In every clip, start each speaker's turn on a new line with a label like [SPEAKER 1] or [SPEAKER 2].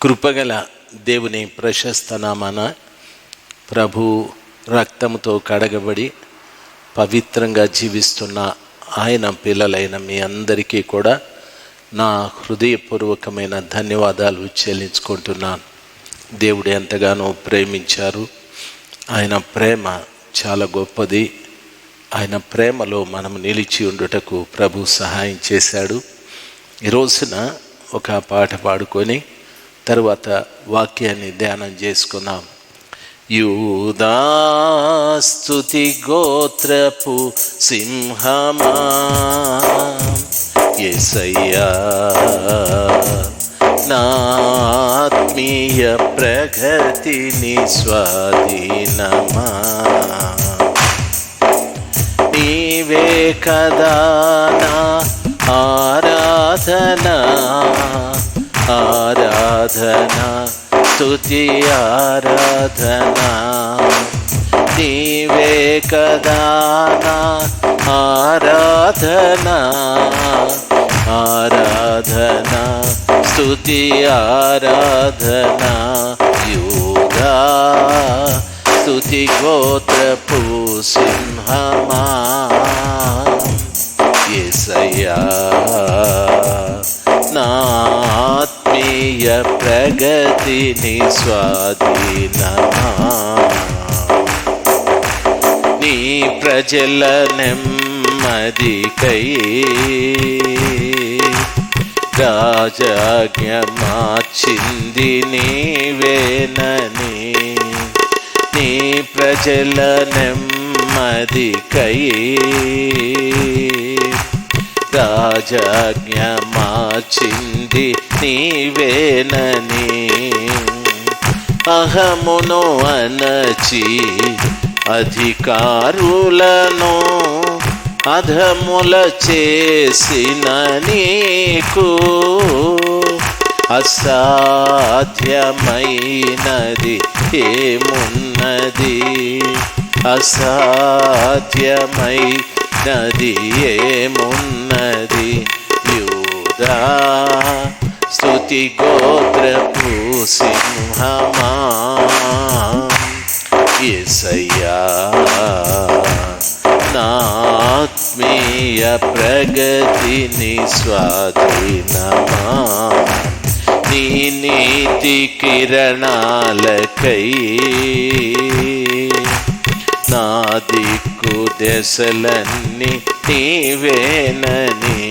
[SPEAKER 1] కృపగల దేవుని ప్రశస్త నామాన ప్రభు రక్తంతో కడగబడి పవిత్రంగా జీవిస్తున్న ఆయన పిల్లలైన మీ అందరికీ కూడా నా హృదయపూర్వకమైన ధన్యవాదాలు చెల్లించుకుంటున్నాను. దేవుడు ఎంతగానో ప్రేమించారు. ఆయన ప్రేమ చాలా గొప్పది. ఆయన ప్రేమలో మనం నిలిచి ఉండుటకు ప్రభు సహాయం చేశాడు. ఈ రోజున ఒక పాట పాడుకొని తర్వాత వాక్యాన్ని ధ్యానం చేసుకున్నాం. యూదా స్తుతి గోత్రపు సింహమా యేసయ్యా, నా ఆత్మీయ ప్రగతిని స్వాధీనమా, నీవే కదా నా ఆరాధనా, ఆరాధనా స్తుతి ఆరాధనా, నీవే కదా నా ఆరాధనా, ఆరాధనా స్తుతి ఆరాధనా. యూదా స్తుతి గోత్రపు సింహమా యేసయ్యా, నా ఆత్మీయ ప్రగతిని స్వాధీనమా, నీ ప్రజల నెమ్మదికై రాజాజ్ఞ మార్చింది నీవేనని, నీ ప్రజల నెమ్మదికై రాజాజ్ఞ మార్చింది నీవేనని, అహమును అనచి అధికారులను అధముల చేసిన నీకు అసాధ్యమైనది ఏమున్నది, అసాధ్యమైనది ఏమున్నది. యూదా స్తుతి గోత్రపు సింహమా యేసయ్యా, నా ఆత్మీయ ప్రగతిని స్వాధీనమా, నీ నీతి కిరణాలకై నా దిక్కు దశలన్నీ నీవేనని,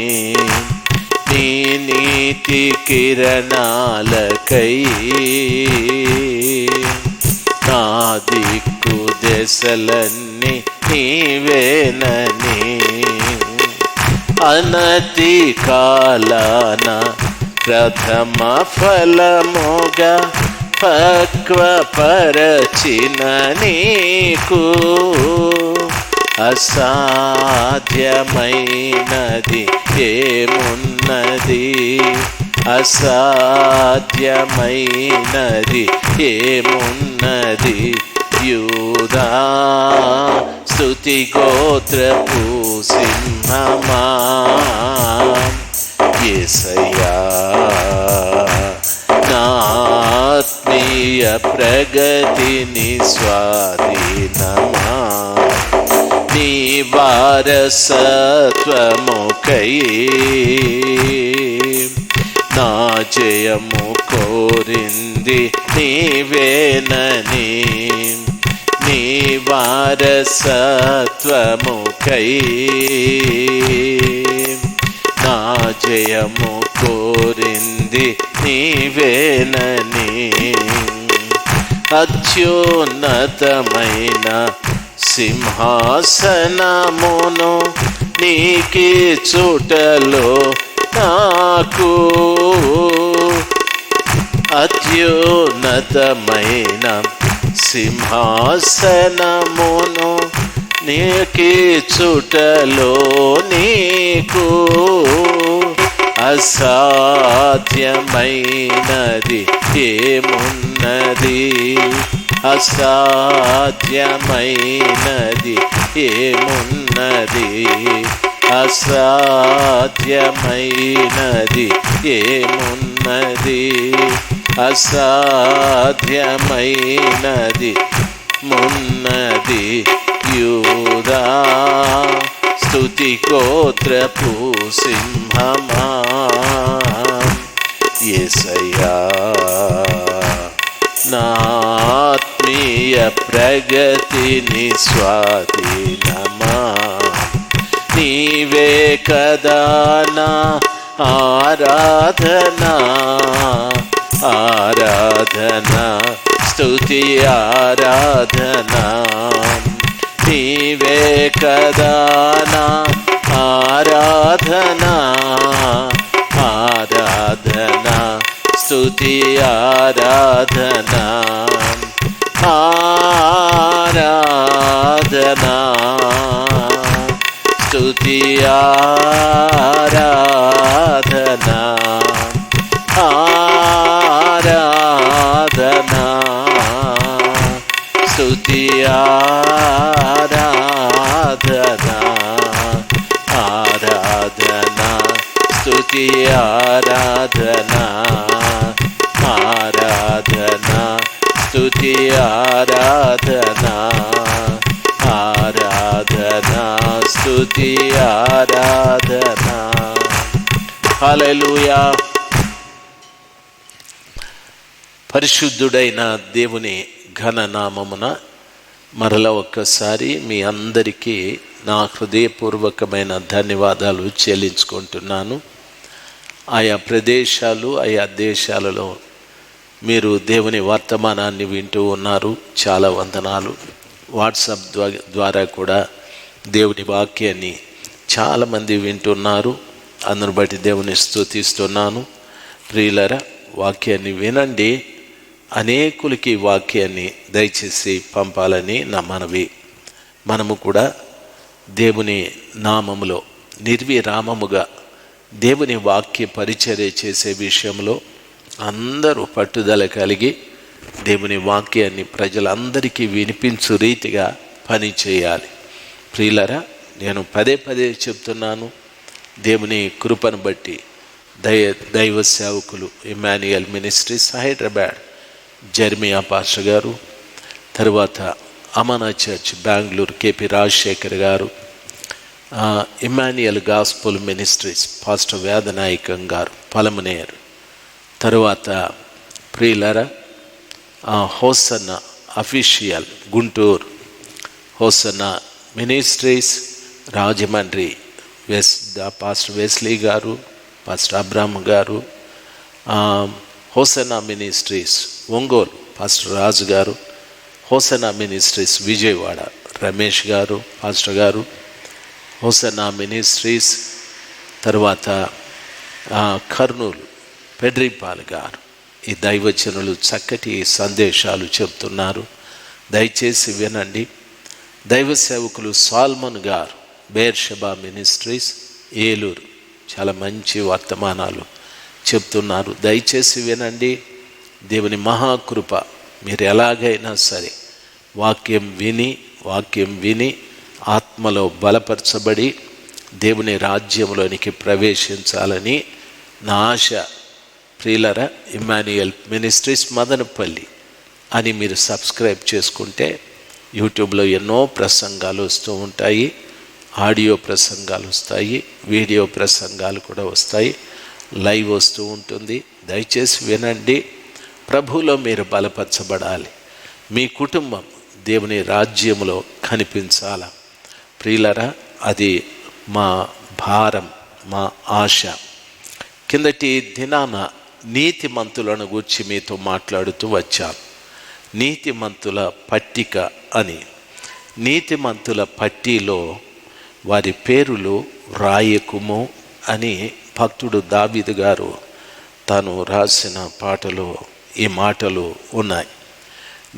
[SPEAKER 1] నీ నీతి కిరణాలకై నా దిక్కు దశలన్నీ నీవేనని, అనతి కాలాన ప్రథమ ఫలముగా పక్వపరచిన నీకు అసాధ్యమైనది ఏమున్నది, అసాధ్యమైనది ఏమున్నది. యూదా స్తుతి గోత్రపు సింహమా యేసయ్యా, నా ఆత్మీయ ప్రగతిని స్వాధీనమా, నీ వారసత్వముకై నా జయము కోరింది నీవేనని, నీ వారసత్వముకై నా జయము కోరింది నీవేనని, అత్యున్నతమైన సింహాసనమును నీకి చుటలో నాకు, అత్యున్నతమైన సింహాసనమును నీకి చుటలో నీకు అసాధ్యమైనది ఏమున్నది, అసాధ్యమైనది ఏమున్నది, అసాధ్యమైనది ఏమున్నది. అసాధ్యమైనది మున్నది యూదా స్తుతి గోత్రపు సింహమా యేసయ్యా నా ఆత్మీయ ప్రగతిని స్వాధీనమా నీవే కదా నా ఆరాధనా ఆరాధనా స్తుతి ఆరాధనా నీవే కదా నా ఆరాధనా ఆరాధనా స్తుతి ఆరాధనా ఆరాధనా స్తుతి ఆరాధనా ఆరాధనా స్తుతి ఆరాధనా ఆరాధనా స్తుతి ఆరాధనా ఆరాధనా స్తుతి ఆరాధనా ఆరాధనా స్తుతి ఆరాధనా. హల్లెలూయా. పరిశుద్ధుడైన దేవుని ఘననామమున మరలా ఒక్కసారి మీ అందరికీ నా హృదయపూర్వకమైన ధన్యవాదాలు చెల్లించుకుంటున్నాను. ఆయా ప్రదేశాలు ఆయా దేశాలలో మీరు దేవుని వర్తమానాన్ని వింటూ ఉన్నారు, చాలా వందనాలు. వాట్సాప్ ద్వారా కూడా దేవుని వాక్యాన్ని చాలామంది వింటున్నారు, అందును బట్టి దేవుని స్తుతిస్తున్నాను. ప్రియులారా, వాక్యాన్ని వినండి, అనేకులకి వాక్యాన్ని దయచేసి పంపాలని నా మనవి. మనము కూడా దేవుని నామములో నిర్విరామముగా దేవుని వాక్య పరిచర్య చేసే విషయంలో అందరూ పట్టుదల కలిగి దేవుని వాక్యాన్ని ప్రజలందరికీ వినిపించు రీతిగా పని చేయాలి. ప్రియులారా, నేను పదే పదే చెప్తున్నాను, దేవుని కృపను బట్టి దైవ సేవకులు Immanuel ministries Hyderabad Jeremiah pastor గారు, తర్వాత అమనా చర్చ్ బెంగళూరు కేపీ రాజశేఖర్ గారు, Immanuel gospel ministries pastor Vedanayakam గారు పలమనేర్, తరువాత ప్రియులారా hosanna official Guntur, hosanna ministries Rajahmundry pastor Wesley గారు, పాస్టర్ అబ్రామ్ గారు, హోసన్న మినిస్ట్రీస్ ఒంగోలు పాస్టర్ రాజు గారు, హోసన్న మినిస్ట్రీస్ విజయవాడ రమేష్ గారు పాస్టర్ గారు, హోసన్న మినిస్ట్రీస్ తర్వాత కర్నూలు పెడ్రిపాల్ గారు. ఈ దైవజనులు చక్కటి సందేశాలు చెప్తున్నారు, దయచేసి వినండి. దైవ సేవకులు సాల్మన్ గారు బేర్షెబా మినిస్ట్రీస్ ఏలూరు చాలా మంచి వర్తమానాలు చెప్తున్నారు, దయచేసి వినండి. దేవుని మహాకృప, మీరు ఎలాగైనా సరే వాక్యం విని ఆత్మలో బలపరచబడి దేవుని రాజ్యంలోనికి ప్రవేశించాలని నా ఆశ. ప్రియులరా, ఇమ్మాన్యుయల్ మినిస్ట్రీస్ మదనపల్లి అని మీరు సబ్స్క్రైబ్ చేసుకుంటే యూట్యూబ్లో ఎన్నో ప్రసంగాలు వస్తూ ఉంటాయి, ఆడియో ప్రసంగాలు వస్తాయి, వీడియో ప్రసంగాలు కూడా వస్తాయి, లైవ్ వస్తూ ఉంటుంది. దయచేసి వినండి. ప్రభువులో మీరు బలపరచబడాలి, మీ కుటుంబం దేవుని రాజ్యంలో కనిపించాల. ప్రియులరా, అది మా భారం, మా ఆశ. కిందటి దినాన నీతిమంతులను గూర్చి మీతో మాట్లాడుతూ వచ్చాను. నీతిమంతుల పట్టిక అని. నీతిమంతుల పట్టీలో వారి పేరులు రాయకుము అని భక్తుడు దావీదు గారు తాను రాసిన పాటలో ఈ మాటలు ఉన్నాయి.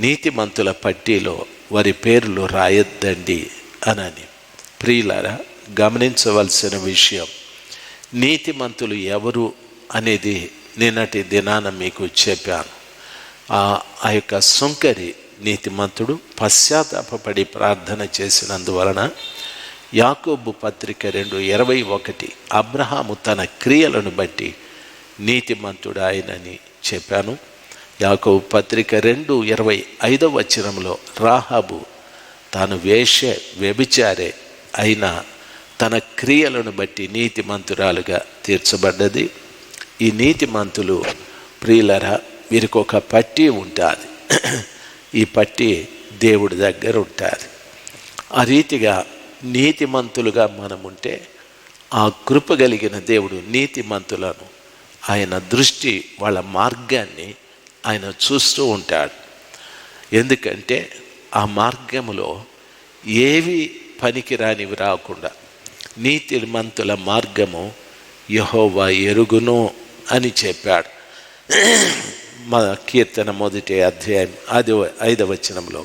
[SPEAKER 1] నీతిమంతుల పట్టీలో వారి పేర్లు రాయొద్దండి అని. ప్రియులారా, గమనించవలసిన విషయం, నీతిమంతులు ఎవరు అనేది నిన్నటి దినాన మీకు చెప్పాను. ఆ యొక్క సుంకరి నీతిమంతుడు పశ్చాత్తాపపడి ప్రార్థన చేసినందువలన యాకోబు పత్రిక 2:21 అబ్రహాము తన క్రియలను బట్టి నీతిమంతుడు ఆయనని చెప్పాను. యాకోబు పత్రిక 2:25 రాహాబు తాను వ్యభిచారే అయినా తన క్రియలను బట్టి నీతిమంతురాలుగా తీర్చబడ్డది. ఈ నీతిమంతులు ప్రియులరా, వీరికి ఒక పట్టి ఉంటుంది. ఈ పట్టి దేవుడి దగ్గర ఉంటుంది. ఆ రీతిగా నీతిమంతులుగా మనముంటే ఆ కృప కలిగిన దేవుడు నీతిమంతులను ఆయన దృష్టి, వాళ్ళ మార్గాన్ని ఆయన చూస్తూ ఉంటాడు. ఎందుకంటే ఆ మార్గములో ఏవి పనికిరానివి రాకుండా నీతిమంతుల మార్గము యెహోవా ఎరుగును అని చెప్పాడు. మా కీర్తన 1:5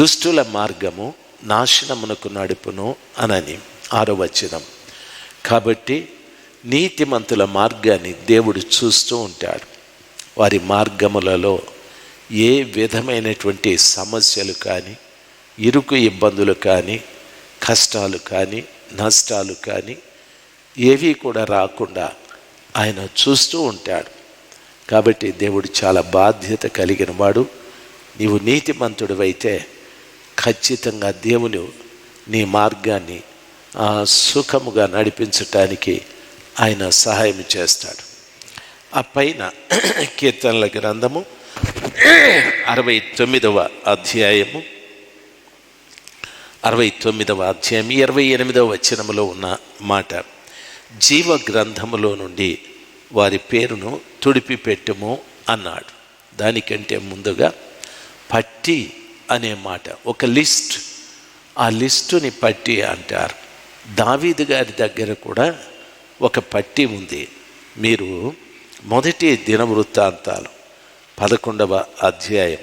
[SPEAKER 1] దుష్టుల మార్గము నాశనమునకు నడుపును అనని 6 కాబట్టి నీతిమంతుల మార్గాన్ని దేవుడు చూస్తూ ఉంటాడు. వారి మార్గములలో ఏ విధమైనటువంటి సమస్యలు కానీ, ఇరుకు ఇబ్బందులు కానీ, కష్టాలు కానీ, నష్టాలు కానీ ఏవి కూడా రాకుండా ఆయన చూస్తూ ఉంటాడు. కాబట్టి దేవుడు చాలా బాధ్యత కలిగిన వాడు. నీవు నీతిమంతుడివైతే ఖచ్చితంగా దేవుడు నీ మార్గాన్ని సుఖముగా నడిపించటానికి ఆయన సహాయం చేస్తాడు. ఆ పైన కీర్తనల గ్రంథము 69వ అధ్యాయము 28వ ఉన్న మాట, జీవ గ్రంథములో నుండి వారి పేరును తుడిపి పెట్టుము అన్నాడు. దానికంటే ముందుగా పట్టి అనే మాట, ఒక లిస్ట్, ఆ లిస్టుని పట్టి అంటారు. దావీదు గారి దగ్గర కూడా ఒక పట్టి ఉంది. మీరు మొదటి దినవృత్తాంతాలు 11వ అధ్యాయం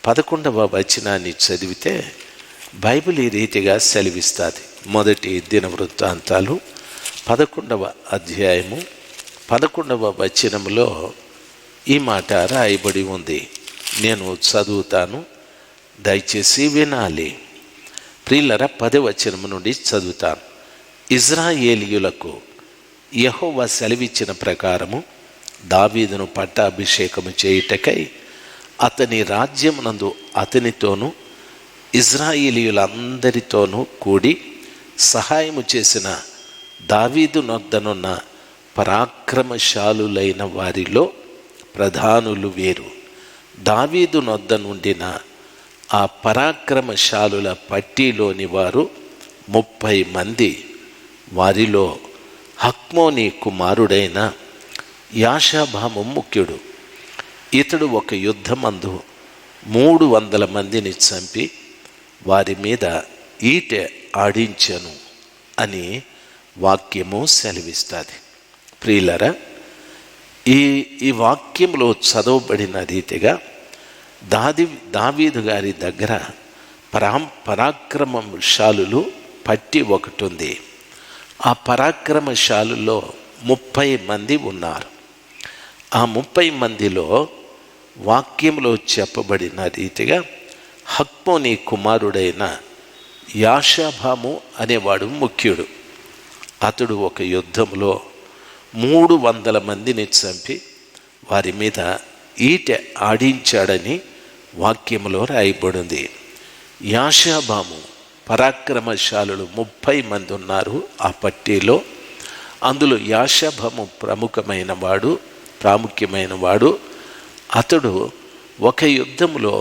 [SPEAKER 1] 11వ వచనాన్ని చదివితే బైబిల్ ఈ రీతిగా సెలవిస్తుంది. మొదటి దినవృత్తాంతాలు 11వ అధ్యాయము 11వ వచనంలో ఈ మాట రాయబడి ఉంది. నేను చదువుతాను, దయచేసి వినాలి. ప్రియులరా, 10వ వచనం నుండి చదువుతాను. ఇజ్రాయేలీయులకు యెహోవా సెలవిచ్చిన ప్రకారము దావీదును పట్టాభిషేకము చేయుటకై అతని రాజ్యమునందు అతనితోనూ ఇజ్రాయేలీయులందరితోనూ కూడి సహాయము చేసిన దావీదు నొద్దనున్న పరాక్రమశాలులైన వారిలో ప్రధానులు వేరు. దావీదు నొద్ద నుండిన ఆ పరాక్రమశాలుల పట్టీలోని వారు 30 మంది. వారిలో హక్మోని కుమారుడైన యాషాబాము ముఖ్యుడు. ఇతడు ఒక యుద్ధమందు 300 మందిని చంపి వారి మీద ఈటె ఆడించెను అని వాక్యము సెలవిస్తుంది. ప్రియులరా, ఈ వాక్యంలో చదవబడిన రీతిగా దావీదు గారి దగ్గర పరాక్రమశాలులు పట్టి ఒకటి ఉంది. ఆ పరాక్రమశాలులో 30 మంది ఉన్నారు. ఆ 30 మందిలో వాక్యంలో చెప్పబడిన రీతిగా హక్మోని కుమారుడైన యాషాబాము అనేవాడు ముఖ్యుడు. అతడు ఒక యుద్ధంలో 300 మందిని చంపి వారి మీద ఈటె ఆడించాడని వాక్యంలో రాయబడింది. యాషాబాము పరాక్రమశాలులు 30 మంది ఉన్నారు ఆ పట్టీలో. అందులో యాషాబాము ప్రాముఖ్యమైన వాడు. అతడు ఒక యుద్ధంలో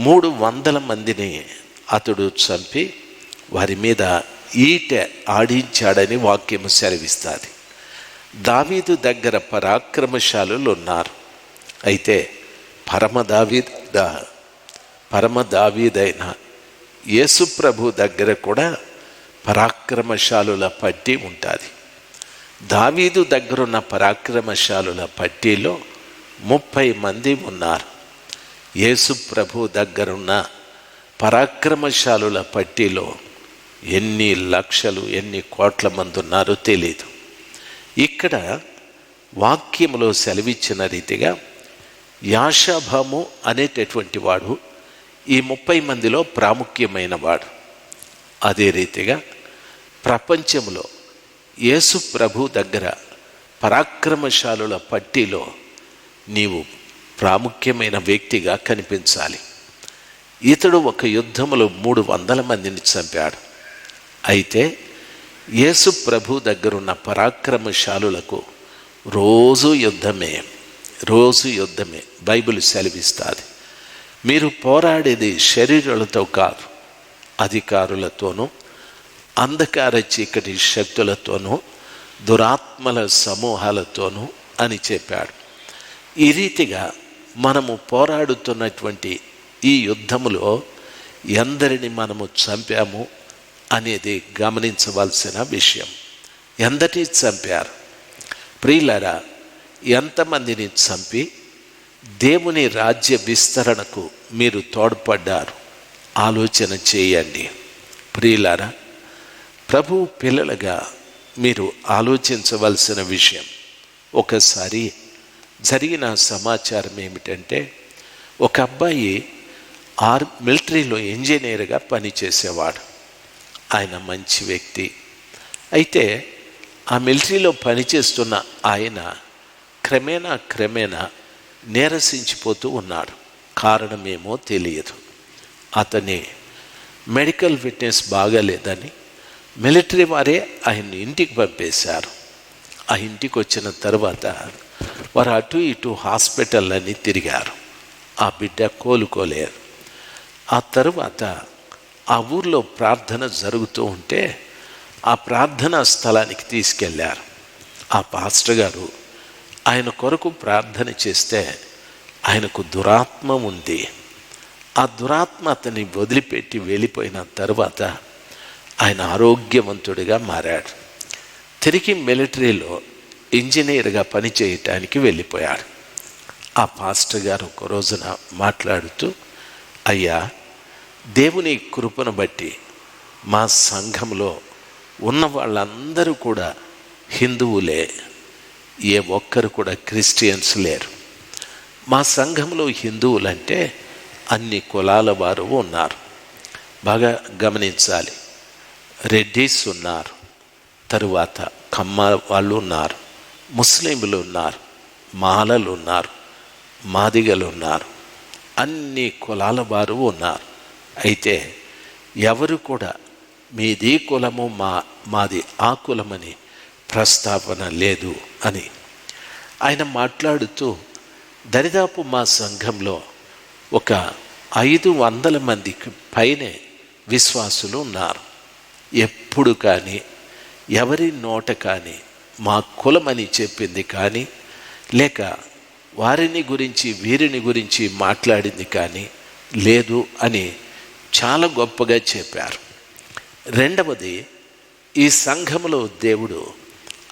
[SPEAKER 1] 300 మందిని అతడు చంపి వారి మీద ఈటె ఆడించాడని వాక్యము సెలవిస్తుంది. దావీదు దగ్గర పరాక్రమశాలులు ఉన్నారు. అయితే పరమ దావీదైన యేసు ప్రభు దగ్గర కూడా పరాక్రమశాలుల పట్టి ఉంటుంది. దావీదు దగ్గరున్న పరాక్రమశాలుల పట్టీలో 30 మంది ఉన్నారు. యేసు ప్రభు దగ్గరున్న పరాక్రమశాలుల పట్టీలో ఎన్ని లక్షలు, ఎన్ని కోట్ల మంది ఉన్నారో తెలీదు. ఇక్కడ వాక్యములో సెలవిచ్చిన రీతిగా యాషాబాము అనేటటువంటి వాడు ఈ 30 మందిలో ప్రాముఖ్యమైన వాడు. అదే రీతిగా ప్రపంచంలో యేసు ప్రభు దగ్గర పరాక్రమశాలుల పట్టీలో నీవు ప్రాముఖ్యమైన వ్యక్తిగా కనిపించాలి. ఇతడు ఒక యుద్ధములో 300 మందిని చంపాడు. అయితే యేసు ప్రభు దగ్గరున్న పరాక్రమశాలులకు రోజు యుద్ధమే బైబిల్ సెలవిస్తుంది. మీరు పోరాడేది శరీరాలతో కాదు, అధికారులతోనూ అంధకార చీకటి శక్తులతోనూ దురాత్మల సమూహాలతోనూ అని చెప్పాడు. ఈ రీతిగా మనము పోరాడుతున్నటువంటి ఈ యుద్ధములో ఎందరిని మనము చంపాము అనేది గమనించవలసిన విషయం. ఎందరిని చంపారు? ప్రియులారా, ఎంతమందిని చంపి దేవుని రాజ్య విస్తరణకు మీరు తోడ్పడ్డారు ఆలోచన చేయండి. ప్రియులారా, ప్రభు పిల్లలుగా మీరు ఆలోచించవలసిన విషయం. ఒకసారి జరిగిన సమాచారం ఏమిటంటే, ఒక అబ్బాయి మిలిటరీలో ఇంజనీర్గా పనిచేసేవాడు. ఆయన మంచి వ్యక్తి. అయితే ఆ మిలిటరీలో పనిచేస్తున్న ఆయన క్రమేణా నీరసించిపోతూ ఉన్నాడు. కారణమేమో తెలియదు. అతని మెడికల్ ఫిట్నెస్ బాగాలేదని మిలిటరీ వారే ఆయన్ని ఇంటికి పంపేశారు. ఆ ఇంటికి వచ్చిన తర్వాత వారు అటు ఇటు హాస్పిటల్ తిరిగారు. ఆ బిడ్డ కోలుకోలేరు. ఆ తరువాత ఆ ఊర్లో ప్రార్థన జరుగుతూ ఉంటే ఆ ప్రార్థనా స్థలానికి తీసుకెళ్ళారు. ఆ పాస్టర్ గారు ఆయన కొరకు ప్రార్థన చేస్తే ఆయనకు దురాత్మ ఉంది. ఆ దురాత్మ అతన్ని వదిలిపెట్టి వెళ్ళిపోయిన తర్వాత ఆయన ఆరోగ్యవంతుడిగా మారాడు. తిరిగి మిలిటరీలో ఇంజనీర్గా పనిచేయటానికి వెళ్ళిపోయాడు. ఆ పాస్టర్ గారు ఒక రోజున మాట్లాడుతూ, అయ్యా, దేవుని కృపను బట్టి మా సంఘంలో ఉన్న వాళ్ళందరూ కూడా హిందువులే, ఏ ఒక్కరు కూడా క్రిస్టియన్స్ లేరు. మా సంఘంలో హిందువులంటే అన్ని కులాల వారు ఉన్నారు. బాగా గమనించాలి. రెడ్డిస్ ఉన్నారు, తరువాత కమ్మ వాళ్ళు ఉన్నారు, ముస్లింలు ఉన్నారు, మాలలు ఉన్నారు, మాదిగలు ఉన్నారు, అన్ని కులాల వారు ఉన్నారు. అయితే ఎవరు కూడా మీది కులము మాది ఆ కులమని ప్రస్తావన లేదు అని ఆయన మాట్లాడుతూ, దరిదాపు మా సంఘంలో ఒక 500 మందికి పైనే విశ్వాసులు ఉన్నారు. ఎప్పుడు కానీ ఎవరి నోట కానీ మా కులమని చెప్పింది కానీ, లేక వారిని గురించి వీరిని గురించి మాట్లాడింది కానీ లేదు అని చాలా గొప్పగా చెప్పారు. రెండవది, ఈ సంఘంలో దేవుడు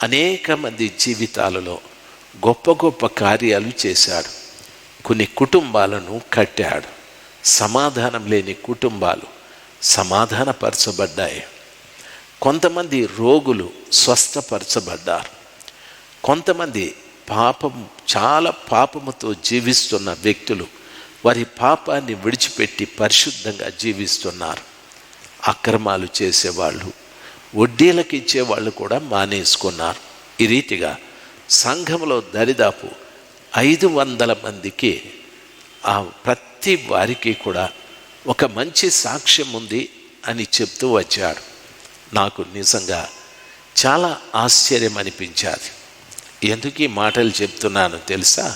[SPEAKER 1] అనేక మంది జీవితాలలో గొప్ప గొప్ప కార్యాలు చేశాడు. కొన్ని కుటుంబాలను కట్టాడు. సమాధానం లేని కుటుంబాలు సమాధానపరచబడ్డాయి. కొంతమంది రోగులు స్వస్థపరచబడ్డారు. కొంతమంది చాలా పాపముతో జీవిస్తున్న వ్యక్తులు వారి పాపాన్ని విడిచిపెట్టి పరిశుద్ధంగా జీవిస్తున్నారు. అక్రమాలు చేసేవాళ్ళు, వడ్డీలకు ఇచ్చేవాళ్ళు కూడా మానేసుకున్నారు. ఈ రీతిగా సంఘంలో దరిదాపు 500 మందికి ప్రతి వారికి కూడా ఒక మంచి సాక్ష్యం ఉంది అని చెప్తూ వచ్చాడు. నాకు నిజంగా చాలా ఆశ్చర్యం అనిపించాది. ఎందుకు ఈ మాటలు చెప్తున్నాను తెలుసా?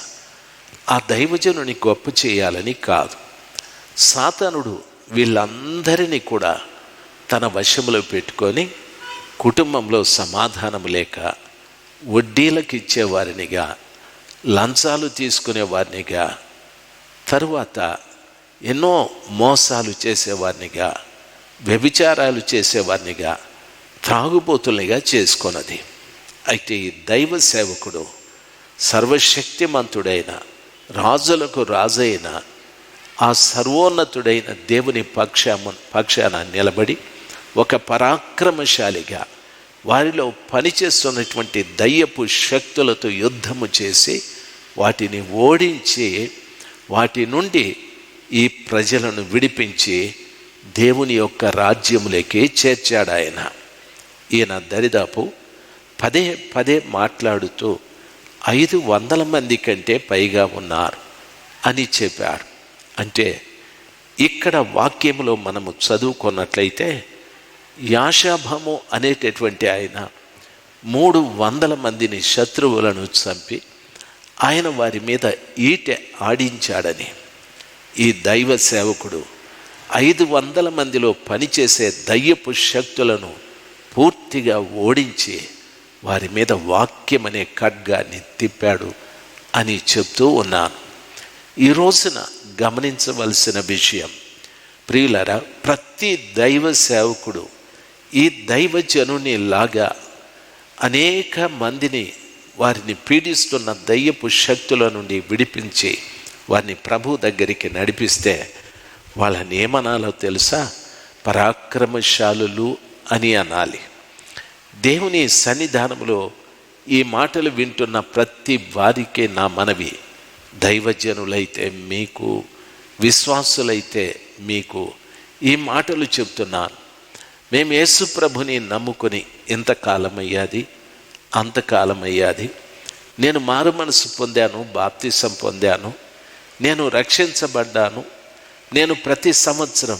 [SPEAKER 1] ఆ దైవజనుని గొప్ప చేయాలని కాదు. సాతానుడు వీళ్ళందరినీ కూడా తన వశంలో పెట్టుకొని కుటుంబంలో సమాధానం లేక వడ్డీలకు ఇచ్చేవారినిగా, లంచాలు తీసుకునేవారినిగా, తరువాత ఎన్నో మోసాలు చేసేవారినిగా, వ్యభిచారాలు చేసేవారినిగా, త్రాగుబోతుల్నిగా చేసుకొన్నది. అయితే ఈ దైవ సేవకుడు సర్వశక్తిమంతుడైన, రాజులకు రాజైన ఆ సర్వోన్నతుడైన దేవుని పక్షాన నిలబడి ఒక పరాక్రమశాలిగా వారిలో పనిచేస్తున్నటువంటి దయ్యపు శక్తులతో యుద్ధము చేసి వాటిని ఓడించి వాటి నుండి ఈ ప్రజలను విడిపించి దేవుని యొక్క రాజ్యములోకి చేర్చాడు ఆయన. ఈయన దరిదాపు పదే మాట్లాడుతూ 500 మంది కంటే పైగా ఉన్నారు. అని చెప్పాడు. అంటే ఇక్కడ వాక్యంలో మనము చదువుకున్నట్లయితే యాషాభము అనేటటువంటి ఆయన 300 మందిని శత్రువులను చంపి ఆయన వారి మీద ఈటె ఆడించాడని, ఈ దైవ సేవకుడు 500 మందిలో పనిచేసే దయ్యపు శక్తులను పూర్తిగా ఓడించి వారి మీద వాక్యం అనే ఖడ్గాన్ని తిప్పాడు అని చెప్తూ ఉన్నాను. ఈ రోజున గమనించవలసిన విషయం ప్రియులారా, ప్రతి దైవ సేవకుడు ఈ దైవజనుని లాగా అనేక మందిని వారిని పీడిస్తున్న దయ్యపు శక్తుల నుండి విడిపించి వారిని ప్రభు దగ్గరికి నడిపిస్తే వాళ్ళని ఏమనాలో తెలుసా? పరాక్రమశాలులు అని అనాలి. దేవుని సన్నిధానంలో ఈ మాటలు వింటున్న ప్రతి వారికి నా మనవి, దైవజనులైతే మీకు, విశ్వాసులైతే మీకు ఈ మాటలు చెప్తున్నాను. మేము యేసు ప్రభుని నమ్ముకొని ఇంతకాలమయ్యాది, అంతకాలమయ్యాది. నేను మారు మనసు పొందాను, బాప్తిసం పొందాను, నేను రక్షించబడ్డాను. నేను ప్రతి సంవత్సరం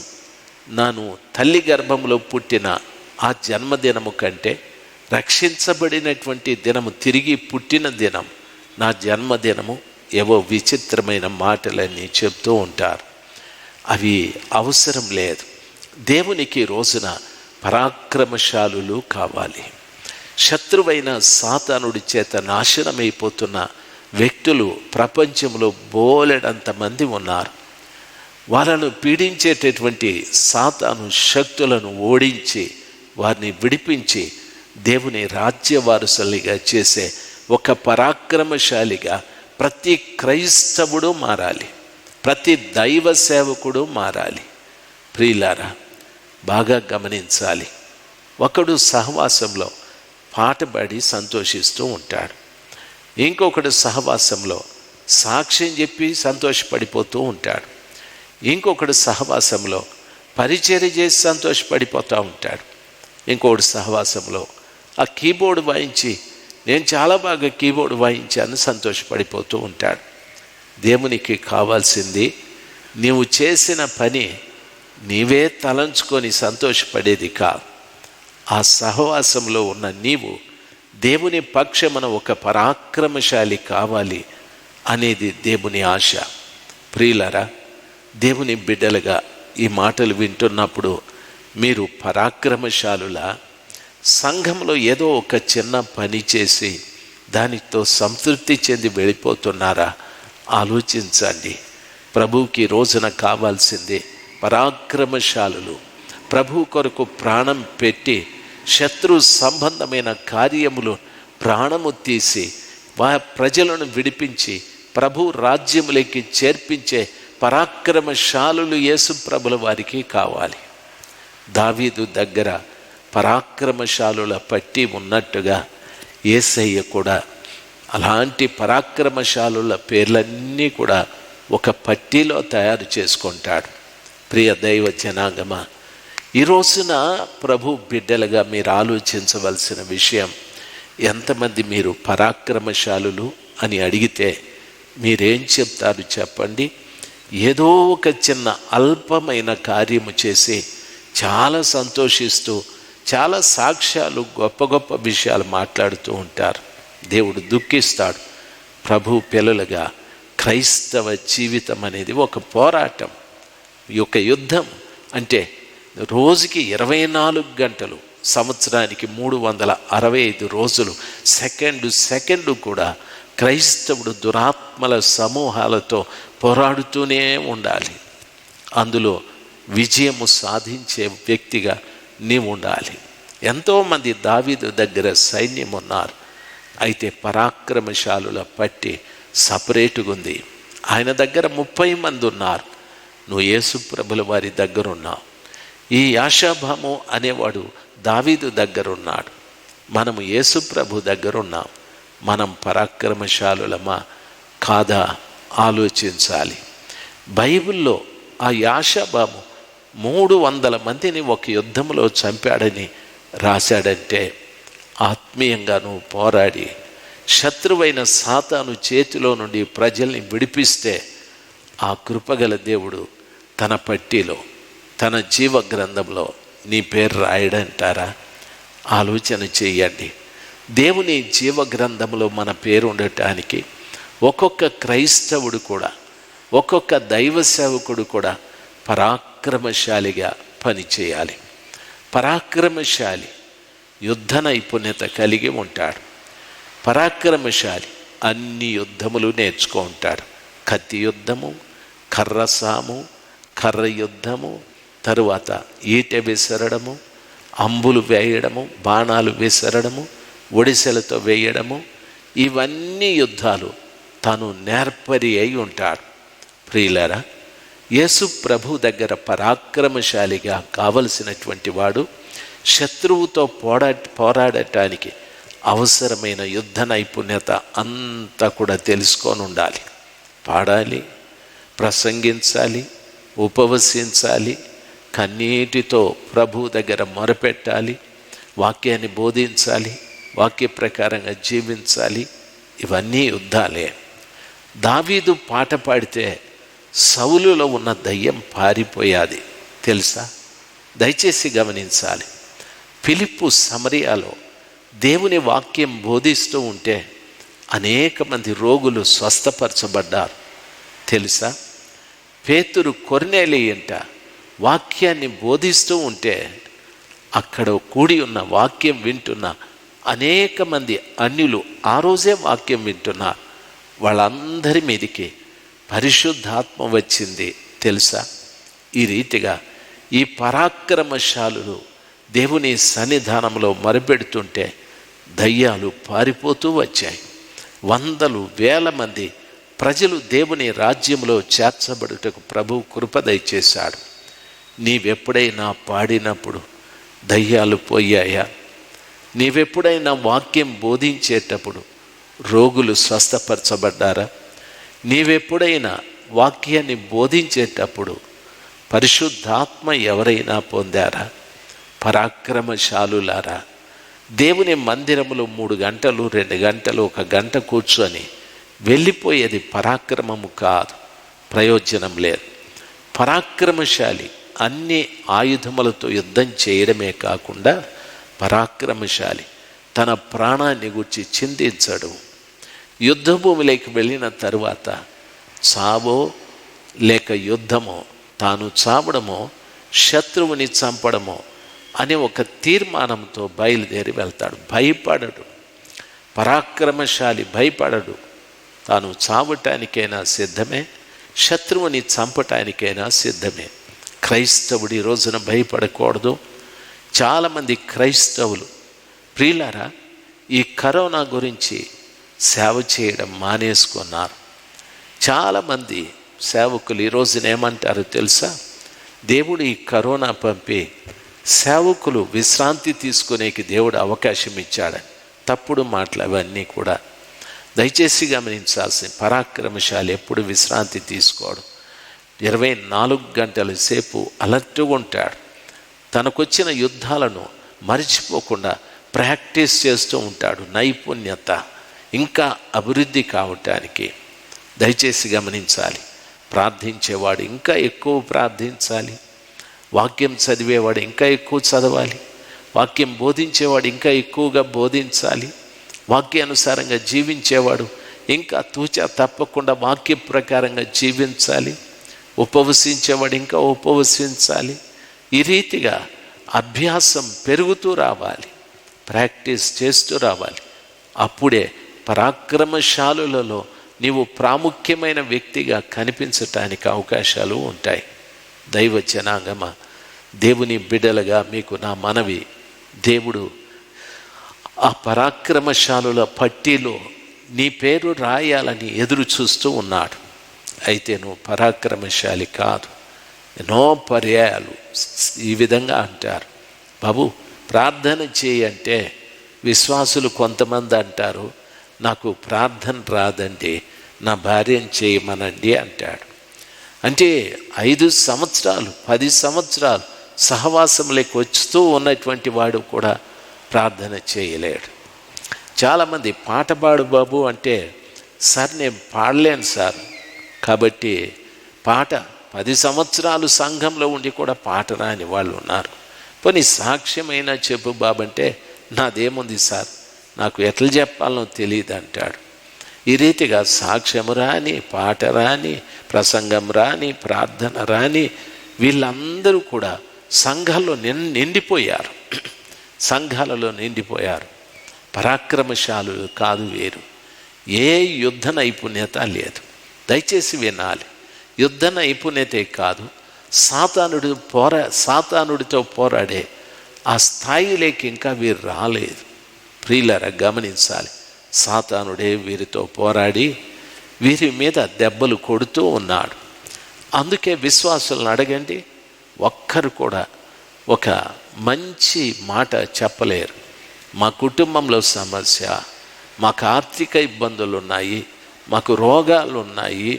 [SPEAKER 1] నాను తల్లి గర్భంలో పుట్టిన ఆ జన్మదినము కంటే రక్షించబడినటువంటి దినము, తిరిగి పుట్టిన దినం నా జన్మదినము, ఏవో విచిత్రమైన మాటలన్నీ చెప్తూ ఉంటారు. అవి అవసరం లేదు. దేవునికి రోజున పరాక్రమశాలులు కావాలి. శత్రువైన సాతానుడి చేత నాశనమైపోతున్న వ్యక్తులు ప్రపంచంలో బోలెడంతమంది ఉన్నారు. వాళ్ళను పీడించేటటువంటి సాతాను శక్తులను ఓడించి వారిని విడిపించి దేవుని రాజ్య వారసులుగా చేసే ఒక పరాక్రమశాలిగా ప్రతి క్రైస్తవుడు మారాలి, ప్రతి దైవ సేవకుడు మారాలి. ప్రియులారా, బాగా గమనించాలి. ఒకడు సహవాసంలో పాట పాడి సంతోషిస్తూ ఉంటాడు, ఇంకొకడు సహవాసంలో సాక్ష్యం చెప్పి సంతోషపడిపోతూ ఉంటాడు, ఇంకొకడు సహవాసంలో పరిచర్య చేసి సంతోషపడిపోతూ ఉంటాడు, ఇంకొకటి సహవాసంలో ఆ కీబోర్డు వాయించి నేను చాలా బాగా కీబోర్డు వాయించాను సంతోషపడిపోతూ ఉంటాడు. దేవునికి కావాల్సింది నీవు చేసిన పని నీవే తలంచుకొని సంతోషపడేది కాదు. ఆ సహవాసంలో ఉన్న నీవు దేవుని పక్షమున ఒక పరాక్రమశాలి కావాలి అనేది దేవుని ఆశ. ప్రియులారా, దేవుని బిడ్డలుగా ఈ మాటలు వింటున్నప్పుడు మీరు పరాక్రమశాలులా, సంఘంలో ఏదో ఒక చిన్న పని చేసి దానితో సంతృప్తి చెంది వెళ్ళిపోతున్నారా? ఆలోచించండి. ప్రభువుకి రోజున కావాల్సింది పరాక్రమశాలులు, ప్రభు కొరకు ప్రాణం పెట్టి శత్రు సంబంధమైన కార్యములు ప్రాణము తీసి ప్రజలను విడిపించి ప్రభు రాజ్యములకి చేర్పించే పరాక్రమశాలులు యేసు ప్రభుల వారికి కావాలి. దావీదు దగ్గర పరాక్రమశాలుల పట్టి ఉన్నట్టుగా యేసయ్య కూడా అలాంటి పరాక్రమశాలుల పేర్లన్నీ కూడా ఒక పట్టీలో తయారు చేసుకుంటాడు. ప్రియ దైవ జనాంగమా, ఈ రోజున ప్రభు బిడ్డలుగా మీరు ఆలోచించవలసిన విషయం, ఎంతమంది మీరు పరాక్రమశాలులు అని అడిగితే మీరేం చెప్తారు చెప్పండి? ఏదో ఒక చిన్న అల్పమైన కార్యము చేసి చాలా సంతోషిస్తూ చాలా సాక్ష్యాలు గొప్ప గొప్ప విషయాలు మాట్లాడుతూ ఉంటారు. దేవుడు దుఃఖిస్తాడు. ప్రభు పిల్లలుగా క్రైస్తవ జీవితం అనేది ఒక పోరాటం, ఒక యుద్ధం. అంటే రోజుకి 24 గంటలు, సంవత్సరానికి 365 రోజులు, సెకండు కూడా క్రైస్తవుడు దురాత్మల సమూహాలతో పోరాడుతూనే ఉండాలి. అందులో విజయము సాధించే వ్యక్తిగా నీవు ఉండాలి. ఎంతోమంది దావీదు దగ్గర సైన్యం ఉన్నారు, అయితే పరాక్రమశాలుల పట్టి సపరేటుగా ఉంది. ఆయన దగ్గర 30 మంది ఉన్నారు, నువ్వు యేసు ప్రభుల వారి దగ్గర ఉన్నావు. ఈ యాషాభాము అనేవాడు దావీదు దగ్గర ఉన్నాడు, మనము యేసు ప్రభు దగ్గర ఉన్నాం. మనం పరాక్రమశాలులమా కాదా ఆలోచించాలి. బైబిల్లో ఆ యాషాభాము 300 మందిని ఒక యుద్ధంలో చంపాడని రాశాడంటే, ఆత్మీయంగా నువ్వు పోరాడి శత్రువైన సాతాను చేతిలో నుండి ప్రజల్ని విడిపిస్తే ఆ కృపగల దేవుడు తన పట్టీలో, తన జీవ గ్రంథంలో నీ పేరు రాయడంటారా? ఆలోచన చేయండి. దేవుని జీవ గ్రంథంలో మన పేరు ఉండటానికి ఒక్కొక్క క్రైస్తవుడు కూడా, ఒక్కొక్క దైవ సేవకుడు కూడా పరాక్రమశాలిగా పనిచేయాలి. పరాక్రమశాలి యుద్ధ నైపుణ్యత కలిగి ఉంటాడు. పరాక్రమశాలి అన్ని యుద్ధములు నేర్చుకో ఉంటాడు. కత్తి యుద్ధము, కర్ర సాము, కర్ర యుద్ధము, తరువాత ఈటె విసరడము, అంబులు వేయడము, బాణాలు విసరడము, ఒడిసెలతో వేయడము, ఇవన్నీ యుద్ధాలు తాను నేర్పరి అయి ఉంటాడు. ప్రియులారా, యేసు ప్రభు దగ్గర పరాక్రమశాలిగా కావలసినటువంటి వాడు శత్రువుతో పోరాడటానికి అవసరమైన యుద్ధ నైపుణ్యత అంతా కూడా తెలుసుకొని ఉండాలి. పాడాలి, ప్రసంగించాలి, ఉపవసించాలి, కన్నీటితో ప్రభు దగ్గర మొరపెట్టాలి, వాక్యాన్ని బోధించాలి, వాక్య ప్రకారంగా జీవించాలి. ఇవన్నీ యుద్ధాలే. దావీదు పాట పాడితే సౌలులో ఉన్న దయ్యం పారిపోయాది తెలుసా? దయచేసి గమనించాలి. ఫిలిప్పు సమరియాలో దేవుని వాక్యం బోధిస్తూ ఉంటే అనేక మంది రోగులు స్వస్థపరచబడ్డారు తెలుసా? పేతురు కొర్నేలియంట వాక్యాన్ని బోధిస్తూ ఉంటే అక్కడ కూడి ఉన్న వాక్యం వింటున్న అనేక మంది అన్యులు ఆ రోజే వాక్యం వింటున్నారు. వాళ్ళందరి మీదికి పరిశుద్ధాత్మ వచ్చింది తెలుసా? ఈ రీతిగా ఈ పరాక్రమశాలులు దేవుని సన్నిధానంలో మొరపెడుతుంటే దయ్యాలు పారిపోతూ వచ్చాయి. వందలు వేల మంది ప్రజలు దేవుని రాజ్యంలో చేర్చబడుటకు ప్రభు కృప దయచేశాడు. నీవెప్పుడైనా పాడినప్పుడు దయ్యాలు పోయాయా? నీవెప్పుడైనా వాక్యం బోధించేటప్పుడు రోగులు స్వస్థపరచబడ్డారా? నీవెప్పుడైనా వాక్యాన్ని బోధించేటప్పుడు పరిశుద్ధాత్మ ఎవరైనా పొందారా? పరాక్రమశాలులారా, దేవుని మందిరములో 3 గంటలు 2 గంటలు 1 గంట కూర్చొని వెళ్ళిపోయేది పరాక్రమము కాదు, ప్రయోజనం లేదు. పరాక్రమశాలి అన్ని ఆయుధములతో యుద్ధం చేయడమే కాకుండా పరాక్రమశాలి తన ప్రాణాన్ని గురించి చింతించడు. యుద్ధ భూమిలోకి వెళ్ళిన తరువాత చావో లేక యుద్ధమో, తాను చావడమో శత్రువుని చంపడమో అనే ఒక తీర్మానంతో బయలుదేరి వెళ్తాడు. భయపడడు. పరాక్రమశాలి భయపడడు. తాను చావటానికైనా సిద్ధమే, శత్రువుని చంపటానికైనా సిద్ధమే. క్రైస్తవుడి రోజున భయపడకూడదు. చాలామంది క్రైస్తవులు ప్రియులారా ఈ కరోనా గురించి సేవ చేయడం మానేసుకున్నారు. చాలామంది సేవకులు ఈ రోజున ఏమంటారు తెలుసా? దేవుడు ఈ కరోనా పంపి సేవకులు విశ్రాంతి తీసుకునేకి దేవుడు అవకాశం ఇచ్చాడని. తప్పుడు మాటలు అవన్నీ కూడా. దయచేసి గమనించాల్సిన పరాక్రమశాలి ఎప్పుడు విశ్రాంతి తీసుకోడు. 24 గంటల సేపు అలర్ట్గా ఉంటాడు. తనకొచ్చిన యుద్ధాలను మరిచిపోకుండా ప్రాక్టీస్ చేస్తూ ఉంటాడు. నైపుణ్యత ఇంకా అభివృద్ధి కావటానికి దయచేసి గమనించాలి. ప్రార్థించేవాడు ఇంకా ఎక్కువ ప్రార్థించాలి. వాక్యం చదివేవాడు ఇంకా ఎక్కువ చదవాలి. వాక్యం బోధించేవాడు ఇంకా ఎక్కువగా బోధించాలి. వాక్యానుసారంగా జీవించేవాడు ఇంకా తూచా తప్పకుండా వాక్య ప్రకారంగా జీవించాలి. ఉపవసించేవాడు ఇంకా ఉపవసించాలి. ఈ రీతిగా అభ్యాసం పెరుగుతూ రావాలి, ప్రాక్టీస్ చేస్తూ రావాలి. అప్పుడే పరాక్రమశాలులలో నీవు ప్రాముఖ్యమైన వ్యక్తిగా కనిపించటానికి అవకాశాలు ఉంటాయి. దైవ జనాంగమ, దేవుని బిడ్డలుగా మీకు నా మనవి, దేవుడు ఆ పరాక్రమశాలుల పట్టీలో నీ పేరు రాయాలని ఎదురు చూస్తూ ఉన్నాడు. అయితే నువ్వు పరాక్రమశాలి కాదు. ఎన్నో పర్యాయాలు ఈ విధంగా అంటారు, బాబు ప్రార్థన చేయంటే విశ్వాసులు కొంతమంది అంటారు, నాకు ప్రార్థన రాదండి, నా భార్యను చేయమనండి అంటాడు. అంటే 5 సంవత్సరాలు 10 సంవత్సరాలు సహవాసంలోకి వస్తూ ఉన్నటువంటి వాడు కూడా ప్రార్థన చేయలేడు. చాలామంది పాట పాడు బాబు అంటే, సార్ నేను పాడలేను సార్, కాబట్టి పాట 10 సంవత్సరాలు సంఘంలో ఉండి కూడా పాట రాని వాళ్ళు ఉన్నారు. పోనీ సాక్ష్యమైనా చెప్పు బాబంటే, నాదేముంది సార్, నాకు ఎట్లా చెప్పాలనో తెలియదు అంటాడు. ఈ రీతిగా సాక్ష్యము రాని, పాట రాని, ప్రసంగం రాని, ప్రార్థన రాని వీళ్ళందరూ కూడా సంఘాల్లో నిండిపోయారు. సంఘాలలో నిండిపోయారు. పరాక్రమశాలులు కాదు వీరు. ఏ యుద్ధ నైపుణ్యత లేదు. దయచేసి వినాలి. యుద్ధ నైపుణ్యతే కాదు, సాతానుడితో పోరాడే ఆ స్థాయిలోకి ఇంకా వీరు రాలేదు. ప్రియులారా గమనించాలి. సాతానుడే వీరితో పోరాడి వీరి మీద దెబ్బలు కొడుతూ ఉన్నాడు. అందుకే విశ్వాసులను అడగండి, ఒక్కరు కూడా ఒక మంచి మాట చెప్పలేరు. మా కుటుంబంలో సమస్య, మాకు ఆర్థిక ఇబ్బందులు ఉన్నాయి, మాకు రోగాలు ఉన్నాయి,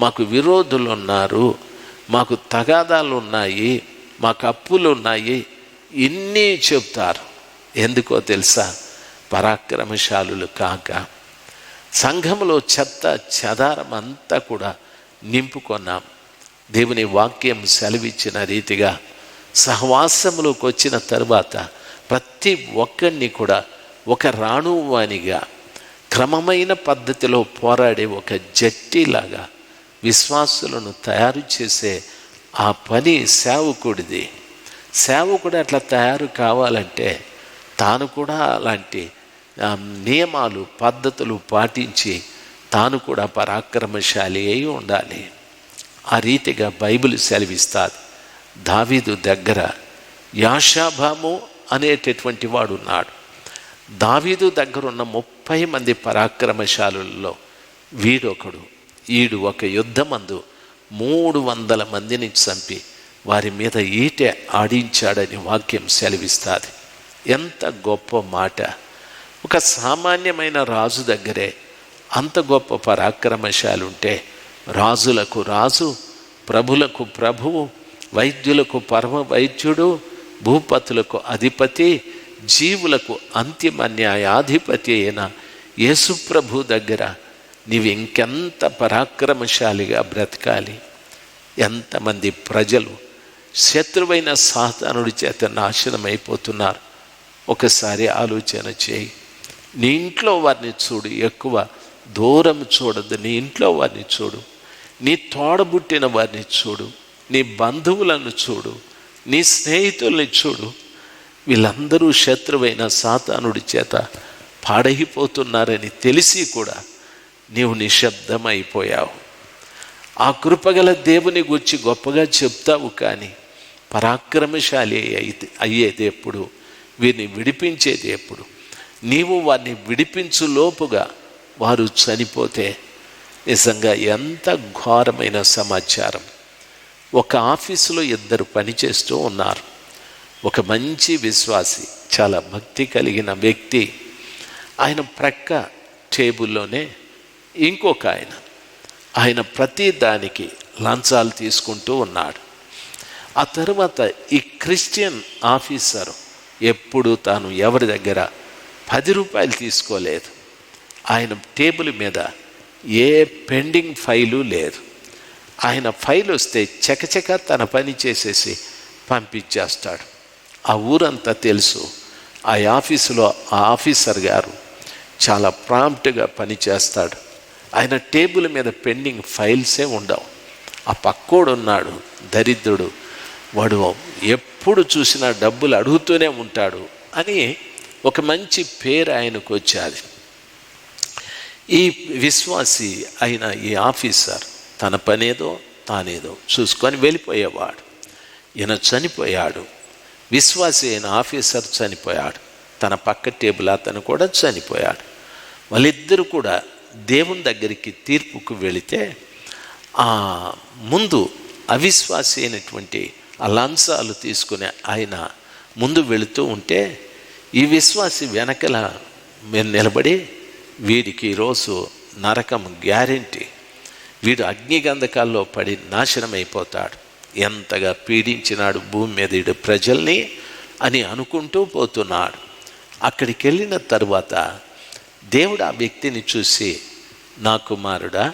[SPEAKER 1] మాకు విరోధులు ఉన్నారు, మాకు తగాదాలు ఉన్నాయి, మాకు అప్పులు ఉన్నాయి, ఇన్ని చెప్తారు. ఎందుకో తెలుసా? పరాక్రమశాలులు కాక సంఘంలో చెత్త చెదారం అంతా కూడా నింపుకున్నాం. దేవుని వాక్యం సెలవిచ్చిన రీతిగా సహవాసంలోకి వచ్చిన తరువాత ప్రతి ఒక్కరిని కూడా ఒక రాణువానిగా క్రమమైన పద్ధతిలో పోరాడే ఒక జట్టిలాగా విశ్వాసులను తయారు చేసే ఆ పని సేవకుడిది. సేవకుడు అట్లా తయారు కావాలంటే తాను కూడా అలాంటి నియమాలు పద్ధతులు పాటించి తాను కూడా పరాక్రమశాలి అయి ఉండాలి. ఆ రీతిగా బైబిల్ సెలవిస్తుంది. దావీదు దగ్గర యాషాబాము అనేటటువంటి వాడు ఉన్నాడు. దావీదు దగ్గర ఉన్న 30 మంది పరాక్రమశాలుల్లో వీడొకడు. ఈడు ఒక యుద్ధమందు 300 మందిని చంపి వారి మీద ఈటె ఆడించాడని వాక్యం సెలవిస్తుంది. ఎంత గొప్ప మాట! ఒక సామాన్యమైన రాజు దగ్గరే అంత గొప్ప పరాక్రమశాలి ఉంటే, రాజులకు రాజు, ప్రభులకు ప్రభువు, వైద్యులకు పరమ వైద్యుడు, భూపతులకు అధిపతి, జీవులకు అంతిమ న్యాయాధిపతి అయిన యేసుప్రభు దగ్గర నీవు ఇంకెంత పరాక్రమశాలిగా బ్రతకాలి. ఎంతమంది ప్రజలు శత్రువైన సాతానుడి చేత నాశనమైపోతున్నారు. ఒకసారి ఆలోచన చేయి. నీ ఇంట్లో వారిని చూడు, ఎక్కువ దూరం చూడద్దు. నీ ఇంట్లో వారిని చూడు, నీ తోడబుట్టిన వారిని చూడు, నీ బంధువులను చూడు, నీ స్నేహితుల్ని చూడు. వీళ్ళందరూ శత్రువైన సాతానుడి చేత పాడైపోతున్నారని తెలిసి కూడా నీవు నిశ్శబ్దమైపోయావు. ఆ కృపగల దేవుని గురించి గొప్పగా చెప్తావు, కానీ పరాక్రమశాలి అయ్యేది ఎప్పుడు? వీరిని విడిపించేది ఎప్పుడు? నీవు వారిని విడిపించు లోపుగా వారు చనిపోతే నిజంగా ఎంత ఘోరమైన సమాచారం. ఒక ఆఫీసులో 2 పనిచేస్తూ ఉన్నారు. ఒక మంచి విశ్వాసి, చాలా భక్తి కలిగిన వ్యక్తి, ఆయన ప్రక్క టేబుల్లోనే ఇంకొక ఆయన ప్రతి దానికి లంచాలు తీసుకుంటూ ఉన్నాడు. ఆ తర్వాత ఈ క్రిస్టియన్ ఆఫీసర్ ఎప్పుడు తాను ఎవరి దగ్గర 10 రూపాయలు తీసుకోలేదు. ఆయన టేబుల్ మీద ఏ పెండింగ్ ఫైలు లేదు. ఆయన ఫైల్ వస్తే చకచక తన పని చేసేసి పంపించేస్తాడు. ఆ ఊరంతా తెలుసు. ఆ ఆఫీసులో ఆ ఆఫీసర్ గారు చాలా ప్రాంప్ట్గా పనిచేస్తాడు. ఆయన టేబుల్ మీద పెండింగ్ ఫైల్సే ఉండవు. ఆ పక్కోడు ఉన్నాడు దరిద్రుడు, వాడు ఎప్పుడు చూసినా డబ్బులు అడుగుతూనే ఉంటాడు అని ఒక మంచి పేరు ఆయనకు వచ్చేది. ఈ విశ్వాసి అయిన ఈ ఆఫీసర్ తన పనేదో తానేదో చూసుకొని వెళ్ళిపోయేవాడు. ఈయన చనిపోయాడు. విశ్వాసి అయిన ఆఫీసర్ చనిపోయాడు. తన పక్క టేబుల్ అతను కూడా చనిపోయాడు. వాళ్ళిద్దరూ కూడా దేవుని దగ్గరికి తీర్పుకు వెళితే ఆ ముందు అవిశ్వాసి అయినటువంటి ఆ లంచాలు తీసుకునే ఆయన ముందు వెళుతూ ఉంటే ఈ విశ్వాసి వెనకల నిలబడి, వీడికి ఈరోజు నరకం గ్యారెంటీ, వీడు అగ్నిగంధకాల్లో పడి నాశనం అయిపోతాడు, ఎంతగా పీడించినాడు భూమి మీద వీడు ప్రజల్ని అని అనుకుంటూ పోతున్నాడు. అక్కడికి వెళ్ళిన తరువాత దేవుడు ఆ వ్యక్తిని చూసి, నా కుమారుడా,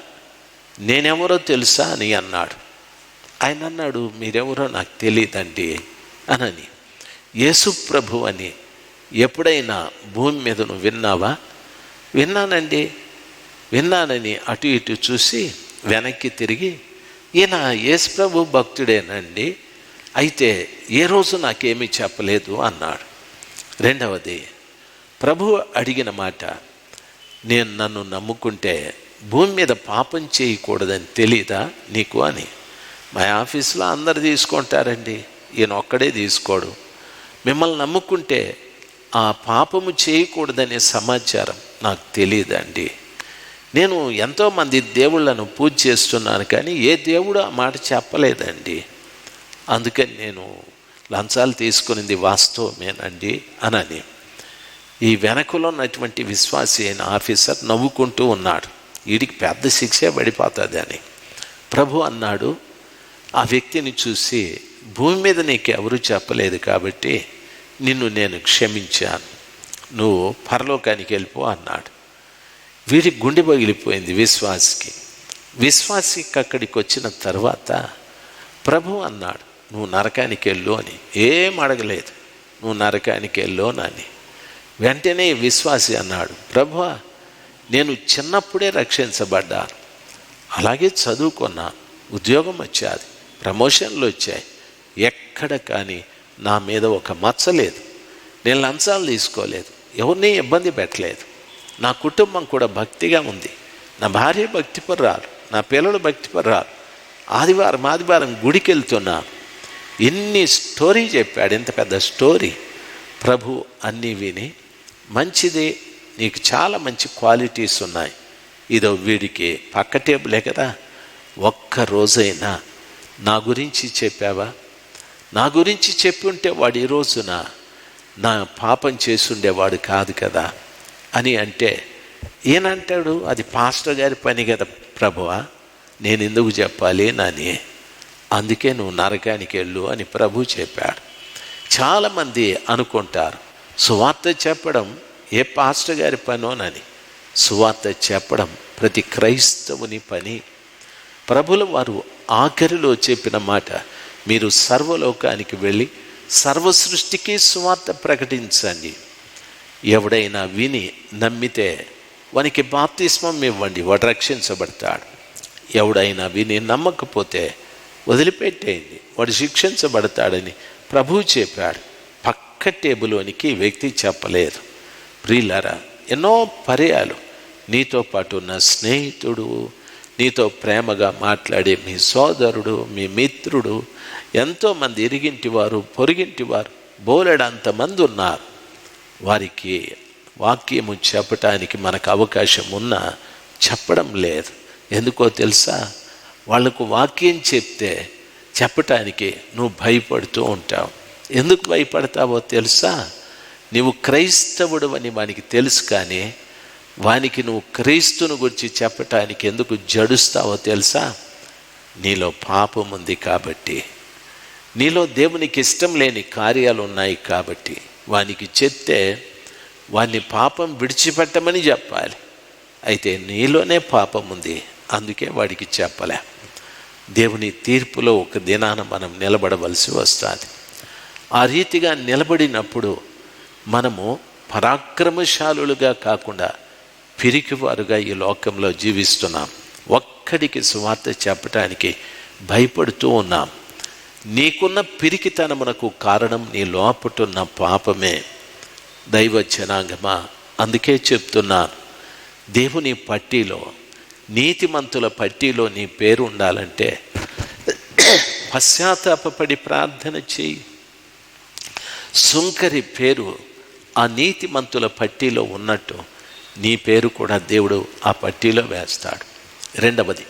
[SPEAKER 1] నేనెవరో తెలుసా అని అన్నాడు. ఆయన అన్నాడు, మీరెవరో నాకు తెలియదండి అనని. యేసు ప్రభు అని ఎప్పుడైనా భూమి మీద నువ్వు విన్నావా? విన్నానండి, విన్నానని అటు ఇటు చూసి వెనక్కి తిరిగి, ఈయన యేసు ప్రభు భక్తుడేనండి, అయితే ఏ రోజు నాకేమీ చెప్పలేదు అన్నాడు. రెండవది, ప్రభువు అడిగిన మాట, నేను నన్ను నమ్ముకుంటే భూమి మీద పాపం చేయకూడదని తెలీదా నీకు అని. మా ఆఫీసులో అందరు తీసుకుంటారండి, ఈయన ఒక్కడే తీసుకోడు. మిమ్మల్ని నమ్ముకుంటే ఆ పాపము చేయకూడదనే సమాచారం నాకు తెలియదండి. నేను ఎంతోమంది దేవుళ్ళను పూజ చేస్తున్నాను, కానీ ఏ దేవుడు ఆ మాట చెప్పలేదండి. అందుకని నేను లంచాలు తీసుకునింది వాస్తవమేనండి అనని. ఈ వెనకలో ఉన్నటువంటి విశ్వాసి అయిన ఆఫీసర్ నవ్వుకుంటూ ఉన్నాడు, వీడికి పెద్ద శిక్షే పడిపోతుంది అని. ప్రభు అన్నాడు ఆ వ్యక్తిని చూసి, భూమి మీద నీకు ఎవరు చెప్పలేదు కాబట్టి నిన్ను నేను క్షమించాను, నువ్వు పరలోకానికి వెళ్ళిపో అన్నాడు. వీడికి గుండె పగిలిపోయింది విశ్వాసికి అక్కడికి వచ్చిన తర్వాత ప్రభు అన్నాడు, నువ్వు నరకానికి వెళ్ళు అని. ఏం అడగలేదు, నువ్వు నరకానికి వెళ్ళు అని. వెంటనే విశ్వాసి అన్నాడు, ప్రభువా, నేను చిన్నప్పుడే రక్షించబడ్డాను, అలాగే చదువుకున్నాను, ఉద్యోగం వచ్చేది, ప్రమోషన్లు వచ్చాయి, ఎక్కడ కానీ నా మీద ఒక మచ్చ లేదు, నేను లంచాలు తీసుకోలేదు, ఎవరిని ఇబ్బంది పెట్టలేదు, నా కుటుంబం కూడా భక్తిగా ఉంది, నా భార్య భక్తిపరురాలు, నా పిల్లలు భక్తిపరురాలు, ఆదివారం గుడికి వెళ్తున్నాను. ఎన్ని స్టోరీ చెప్పాడు, ఎంత పెద్ద స్టోరీ. ప్రభు అన్నీ విని, మంచిదే, నీకు చాలా మంచి క్వాలిటీస్ ఉన్నాయి, ఇదో వీడికి పక్క టేబులే కదా, ఒక్క రోజైనా నా గురించి చెప్పావా? నా గురించి చెప్పి ఉంటే వాడు ఈ రోజున నా పాపం చేసుండేవాడు కాదు కదా అని అంటే, ఈయనంటాడు, అది పాస్టర్ గారి పని కదా ప్రభువా, నేను ఎందుకు చెప్పాలి నాని, అందుకే నువ్వు నరకానికి వెళ్ళు అని ప్రభు చెప్పాడు. చాలామంది అనుకుంటారు సువార్త చెప్పడం ఏ పాస్టర్ గారి పనోనని. సువార్త చెప్పడం ప్రతి క్రైస్తవుని పని. ప్రభుల వారు ఆఖరిలో చెప్పిన మాట, మీరు సర్వలోకానికి వెళ్ళి సర్వ సృష్టికి సువార్త ప్రకటించండి, ఎవడైనా విని నమ్మితే వానికి బాప్తిస్మం ఇవ్వండి, వాడు రక్షించబడతాడు, ఎవడైనా విని నమ్మకపోతే వదిలిపెట్టేయండి, వాడు శిక్షించబడతాడని ప్రభువు చెప్పాడు. పక్క టేబుల్లోనికి వ్యక్తి చెప్పలేదు. ప్రియులారా, ఎన్నో పర్యాలు నీతో పాటు ఉన్న స్నేహితుడు, నీతో ప్రేమగా మాట్లాడే మీ సోదరుడు, మీ మిత్రుడు, ఎంతోమంది ఇరిగింటివారు, పొరిగింటివారు, బోలెడంతమంది ఉన్నారు. వారికి వాక్యము చెప్పటానికి మనకు అవకాశం ఉన్నా చెప్పడం లేదు. ఎందుకో తెలుసా? వాళ్లకు వాక్యం చెప్తే చెప్పటానికి నువ్వు భయపడుతూ ఉంటావు. ఎందుకు భయపడతావో తెలుసా? నీవు క్రైస్తవుడు అని వానికి తెలుసు, కానీ వానికి నువ్వు క్రీస్తుని గురించి చెప్పటానికి ఎందుకు జడుస్తావో తెలుసా? నీలో పాపం ఉంది కాబట్టి, నీలో దేవునికి ఇష్టం లేని కార్యాలు ఉన్నాయి కాబట్టి. వానికి చెప్తే వాని పాపం విడిచిపెట్టమని చెప్పాలి, అయితే నీలోనే పాపం ఉంది, అందుకే వాడికి చెప్పలే. దేవుని తీర్పులో ఒక దినాన మనం నిలబడవలసి వస్తుంది. ఆ రీతిగా నిలబడినప్పుడు మనము పరాక్రమశాలులుగా కాకుండా పిరికివారుగా ఈ లోకంలో జీవిస్తున్నాం. ఒక్కడికి సువార్త చెప్పటానికి భయపడుతూ ఉన్నాం. నీకున్న పిరికితనమునకు కారణం నీ లోపటున్న పాపమే. దైవ జనాంగమా, అందుకే చెప్తున్నాను, దేవుని పట్టీలో, నీతిమంతుల పట్టీలో నీ పేరు ఉండాలంటే పశ్చాత్తాపపడి ప్రార్థన చేయి. సుంకరి పేరు ఆ నీతిమంతుల పట్టీలో ఉన్నట్టు నీ పేరు కూడా దేవుడు ఆ పట్టీలో వేస్తాడు. రెండవది,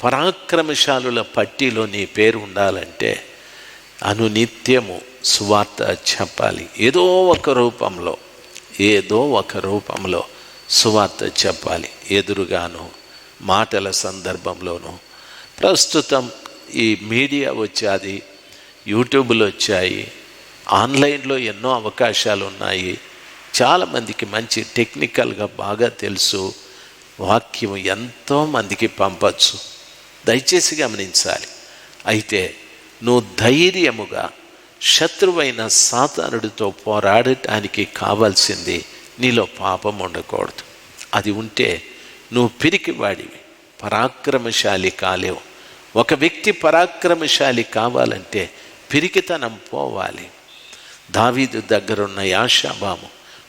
[SPEAKER 1] పరాక్రమశాలుల పట్టీలో నీ పేరు ఉండాలంటే అనునిత్యము సువార్త చెప్పాలి. ఏదో ఒక రూపంలో సువార్త చెప్పాలి. ఎదురుగాను, మాటల సందర్భంలోనూ. ప్రస్తుతం ఈ మీడియా వచ్చాది, యూట్యూబ్లు వచ్చాయి, ఆన్లైన్లో ఎన్నో అవకాశాలు ఉన్నాయి. చాలామందికి మంచి టెక్నికల్గా బాగా తెలుసు. వాక్యం ఎంతోమందికి పంపచ్చు. దయచేసి గమనించాలి. అయితే నువ్వు ధైర్యముగా శత్రువైన సాతానుడితో పోరాడటానికి కావాల్సింది నీలో పాపం ఉండకూడదు. అది ఉంటే నువ్వు పిరికివాడివి, పరాక్రమశాలి కాలేవు. ఒక వ్యక్తి పరాక్రమశాలి కావాలంటే పిరికితనం పోవాలి. దావీదు దగ్గరున్న యాషాబాము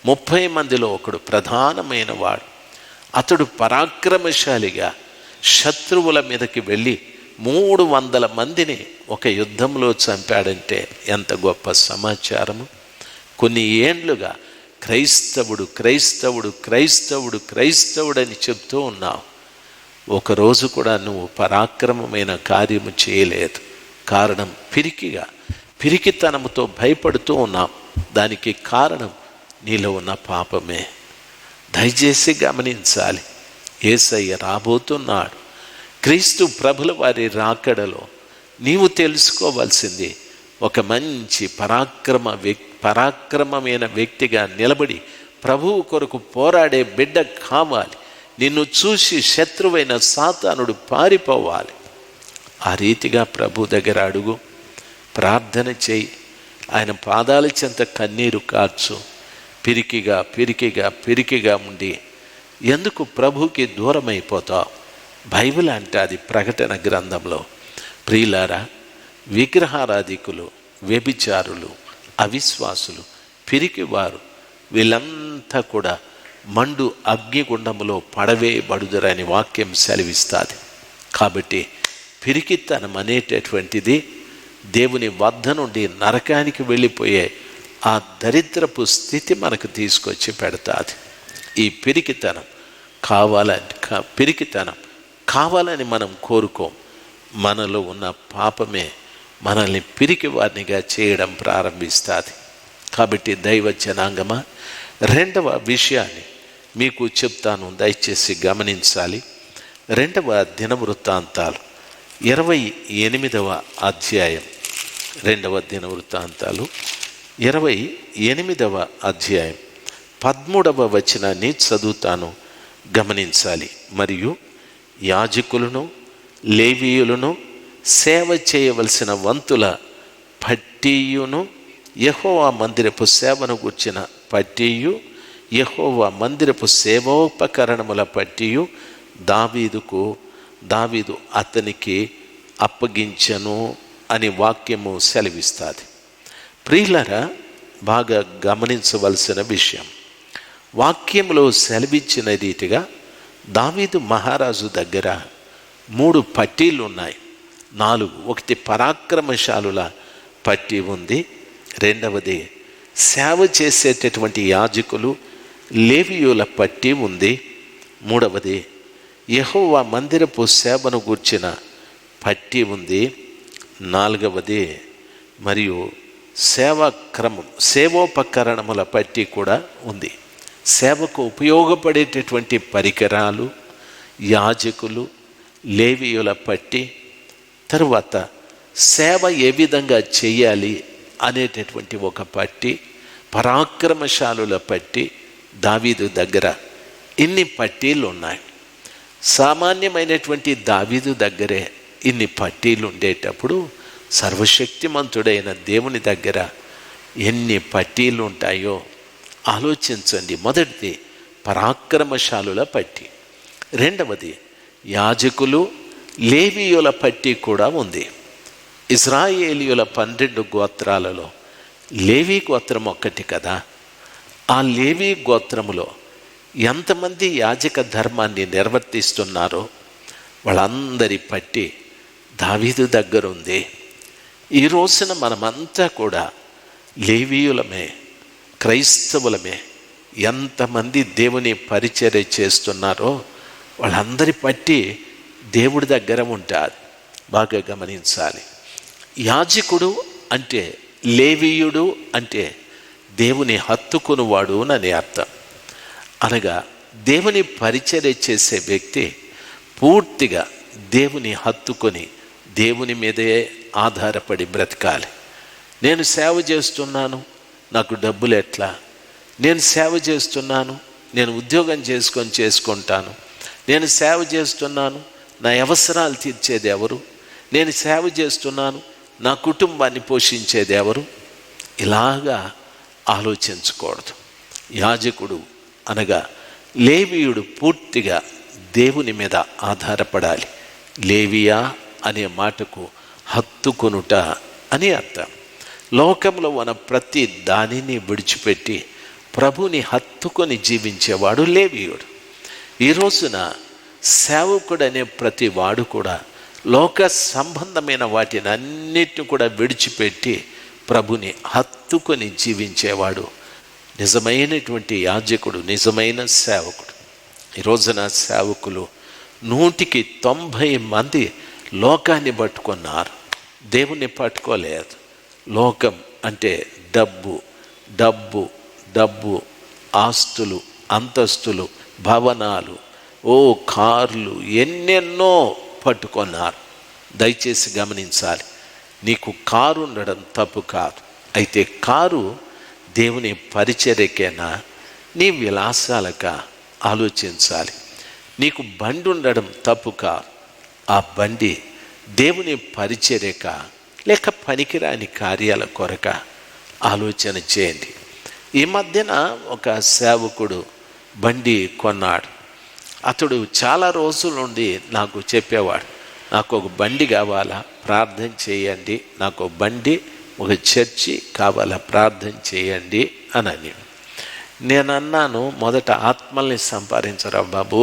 [SPEAKER 1] 30 మందిలో ఒకడు, ప్రధానమైన వాడు. అతడు పరాక్రమశాలిగా శత్రువుల మీదకి వెళ్ళి 300 మందిని ఒక యుద్ధంలో చంపాడంటే ఎంత గొప్ప సమాచారము. కొన్ని ఏండ్లుగా క్రైస్తవుడు క్రైస్తవుడు క్రైస్తవుడు క్రైస్తవుడు అని చెప్తూ ఉన్నావు. ఒకరోజు కూడా నువ్వు పరాక్రమమైన కార్యము చేయలేదు. కారణం పిరికితనముతో భయపడుతూ ఉన్నావు. దానికి కారణం నీలో ఉన్న పాపమే. దయచేసి గమనించాలి, యేసయ్య రాబోతున్నాడు. క్రీస్తు ప్రభుల వారి రాకడలో నీవు తెలుసుకోవాల్సింది, ఒక మంచి పరాక్రమమైన వ్యక్తిగా నిలబడి ప్రభువు కొరకు పోరాడే బిడ్డ కావాలి. నిన్ను చూసి శత్రువైన సాతానుడు పారిపోవాలి. ఆ రీతిగా ప్రభు దగ్గర అడుగు, ప్రార్థన చేయి, ఆయన పాదాల చెంత కన్నీరు కార్చు. పిరికిగా ఉండి ఎందుకు ప్రభుకి దూరం అయిపోతావు? బైబిల్ అంటే అది ప్రకటన గ్రంథంలో, ప్రియులారా, విగ్రహారాధికులు, వ్యభిచారులు, అవిశ్వాసులు, పిరికివారు వీళ్ళంతా కూడా మండు అగ్నిగుండములో పడవేయబడుదురని వాక్యం సెలవిస్తుంది. కాబట్టి పిరికితనం అనేటటువంటిది దేవుని వద్ద నుండి నరకానికి వెళ్ళిపోయే ఆ దరిద్రపు స్థితి మనకు తీసుకొచ్చి పెడతాది. ఈ పిరికితనం కావాలని మనం కోరుకోం. మనలో ఉన్న పాపమే మనల్ని పిరికి వారినిగా చేయడం ప్రారంభిస్తుంది. కాబట్టి దైవ జనాంగమా, 2వ విషయాన్ని మీకు చెప్తాను, దయచేసి గమనించాలి. 2వ దినవృత్తాంతాలు 28వ అధ్యాయం, 2వ దినవృత్తాంతాలు 28వ అధ్యాయం 13వ వచనాన్ని చదువుతాను, గమనించాలి. మరియు యాజకులను లేవీయులను సేవ చేయవలసిన వంతుల పట్టియును, యెహోవా మందిరపు సేవను గూర్చిన పట్టియు, యెహోవా మందిరపు సేవోపకరణముల పట్టియు దావీదు అతనికి అప్పగించను అని వాక్యము సెలవిస్తుంది. ప్రియులారా, బాగా గమనించవలసిన విషయం, వాక్యంలో సెలవిచ్చిన రీతిగా దావీదు మహారాజు దగ్గర 3 పట్టీలు ఉన్నాయి. 4, ఒకటి పరాక్రమశాలుల పట్టీ ఉంది, 2వది సేవ చేసేటటువంటి యాజకులు లేవీయుల పట్టీ ఉంది, 3వది యెహోవా మందిరపు సేవను గూర్చిన పట్టీ ఉంది, 4వది మరియు సేవోపకరణముల పట్టీ కూడా ఉంది. సేవకు ఉపయోగపడేటటువంటి పరికరాలు, యాజకులు, లేవీయుల పట్టీ, తరువాత సేవ ఏ విధంగా చేయాలి అనేటటువంటి ఒక పట్టీ, పరాక్రమశాలుల పట్టీ. దావీదు దగ్గర ఇన్ని పట్టీలు ఉన్నాయి. సామాన్యమైనటువంటి దావీదు దగ్గరే ఇన్ని పట్టీలు ఉండేటప్పుడు సర్వశక్తిమంతుడైన దేవుని దగ్గర ఎన్ని పట్టీలు ఉంటాయో ఆలోచించండి. మొదటిది పరాక్రమశాలుల పట్టీ, 2వది యాజకులు లేవీయుల పట్టీ కూడా ఉంది. ఇశ్రాయేలీయుల 12 గోత్రాలలో లేవీ గోత్రం ఒక్కటి కదా. ఆ లేవీ గోత్రములో ఎంతమంది యాజక ధర్మాన్ని నిర్వర్తిస్తున్నారో వాళ్ళందరి పట్టి దావీదు దగ్గర ఉంది. ఈ రోజున మనమంతా కూడా లేవీయులమే, క్రైస్తవులమే. ఎంతమంది దేవుని పరిచర్య చేస్తున్నారో వాళ్ళందరి పట్టి దేవుడి దగ్గర ఉంటుంది. బాగా గమనించాలి. యాజకుడు అంటే, లేవీయుడు అంటే దేవుని హత్తుకునివాడు అని అర్థం. అనగా దేవుని పరిచర్య చేసే వ్యక్తి పూర్తిగా దేవుని హత్తుకొని దేవుని మీదే ఆధారపడి బ్రతకాలి. నేను సేవ చేస్తున్నాను, నాకు డబ్బులు ఎట్లా? నేను సేవ చేస్తున్నాను, నేను ఉద్యోగం చేసుకుంటాను. నేను సేవ చేస్తున్నాను, నా అవసరాలు తీర్చేది ఎవరు? నేను సేవ చేస్తున్నాను, నా కుటుంబాన్ని పోషించేది ఎవరు? ఇలాగా ఆలోచించకూడదు. యాజకుడు అనగా లేవీయుడు పూర్తిగా దేవుని మీద ఆధారపడాలి. లేవియా అనే మాటకు హత్తుకొనుట అని అర్థం. లోకంలో ఉన్న ప్రతి దానిని విడిచిపెట్టి ప్రభుని హత్తుకొని జీవించేవాడు లేవీయుడు. ఈ రోజున సేవకుడు అనే ప్రతి వాడు కూడా లోక సంబంధమైన వాటిని అన్నిటిని కూడా విడిచిపెట్టి ప్రభుని హత్తుకొని జీవించేవాడు నిజమైనటువంటి యాజకుడు, నిజమైన సేవకుడు. ఈ రోజున సేవకులు 190 మంది లోకాన్ని పట్టుకున్నారు, దేవుణ్ణి పట్టుకోలేదు. లోకం అంటే డబ్బు డబ్బు డబ్బు, ఆస్తులు, అంతస్తులు, భవనాలు, కార్లు, ఎన్నెన్నో పట్టుకున్నారు. దయచేసి గమనించాలి, నీకు కారు ఉండడం తప్పు కాదు. అయితే కారు దేవుని పరిచర్యకేనా, నీ విలాసాలక ఆలోచించాలి. నీకు బండి ఉండడం తప్పు కాదు. ఆ బండి దేవుని పరిచర్యక లేక పనికిరాని కార్యాల కొరక ఆలోచన చేయండి. ఈ మధ్యన ఒక సేవకుడు బండి కొన్నాడు. అతడు చాలా రోజుల నుండి నాకు చెప్పేవాడు, నాకు ఒక బండి కావాలా, ప్రార్థన చేయండి, నాకు ఒక బండి, ఒక చర్చి కావాలా, ప్రార్థన చేయండి అని. నేను అన్నాను, మొదట ఆత్మల్ని సంపాదించరా బాబు,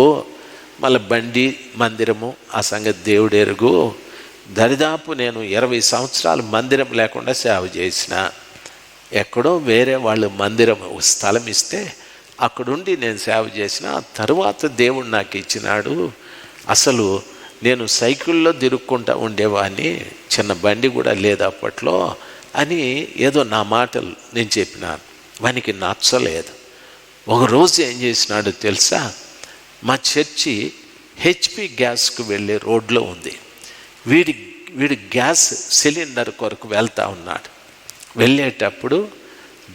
[SPEAKER 1] మళ్ళీ బండి మందిరము ఆ సంగతి దేవుడు ఎరుగు. దరిదాపు నేను 20 సంవత్సరాలు మందిరం లేకుండా సేవ చేసిన. ఎక్కడో వేరే వాళ్ళు మందిరం స్థలం ఇస్తే అక్కడుండి నేను సేవ చేసిన. తరువాత దేవుడు నాకు ఇచ్చినాడు. అసలు నేను సైకిల్లో తిరుక్కుంటా ఉండేవాడిని, చిన్న బండి కూడా లేదు అప్పట్లో అని ఏదో నా మాటలు నేను చెప్పినాను. వానికి నచ్చలేదు. ఒకరోజు ఏం చేసినాడో తెలుసా, మా చర్చి హెచ్పి గ్యాస్కు వెళ్ళే రోడ్లో ఉంది. వీడి గ్యాస్ సిలిండర్ కొరకు వెళ్తూ ఉన్నాడు. వెళ్ళేటప్పుడు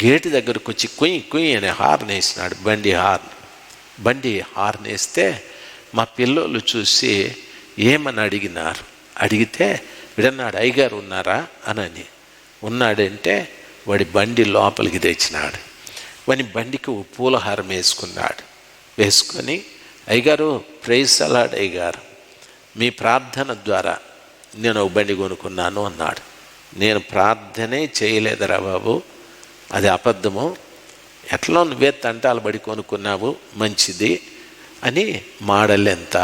[SPEAKER 1] గేటు దగ్గరకు వచ్చి కుయ్యి కుయ్యి అని హార్న్ వేసినాడు, బండి హార్న్ వేస్తే మా పిల్లలు చూసి ఏమని అడిగినారు. అడిగితే వీడన్నాడు, అయ్యగారు ఉన్నారా అని. ఉన్నాడంటే వాడి బండి లోపలికి తెచ్చినాడు. వాని బండికి పూలహారం వేసుకున్నాడు. వేసుకొని, అయ్యగారు ప్రైజ్ అలాడ్ అయ్యగారు, మీ ప్రార్థన ద్వారా నేను ఒక బండి కొనుక్కున్నాను అన్నాడు. నేను ప్రార్థనే చేయలేదురా బాబు, అది అబద్ధము, ఎట్లా నువ్వే తంటాలు బడి కొనుక్కున్నావు, మంచిది అని. మోడల్ ఎంత,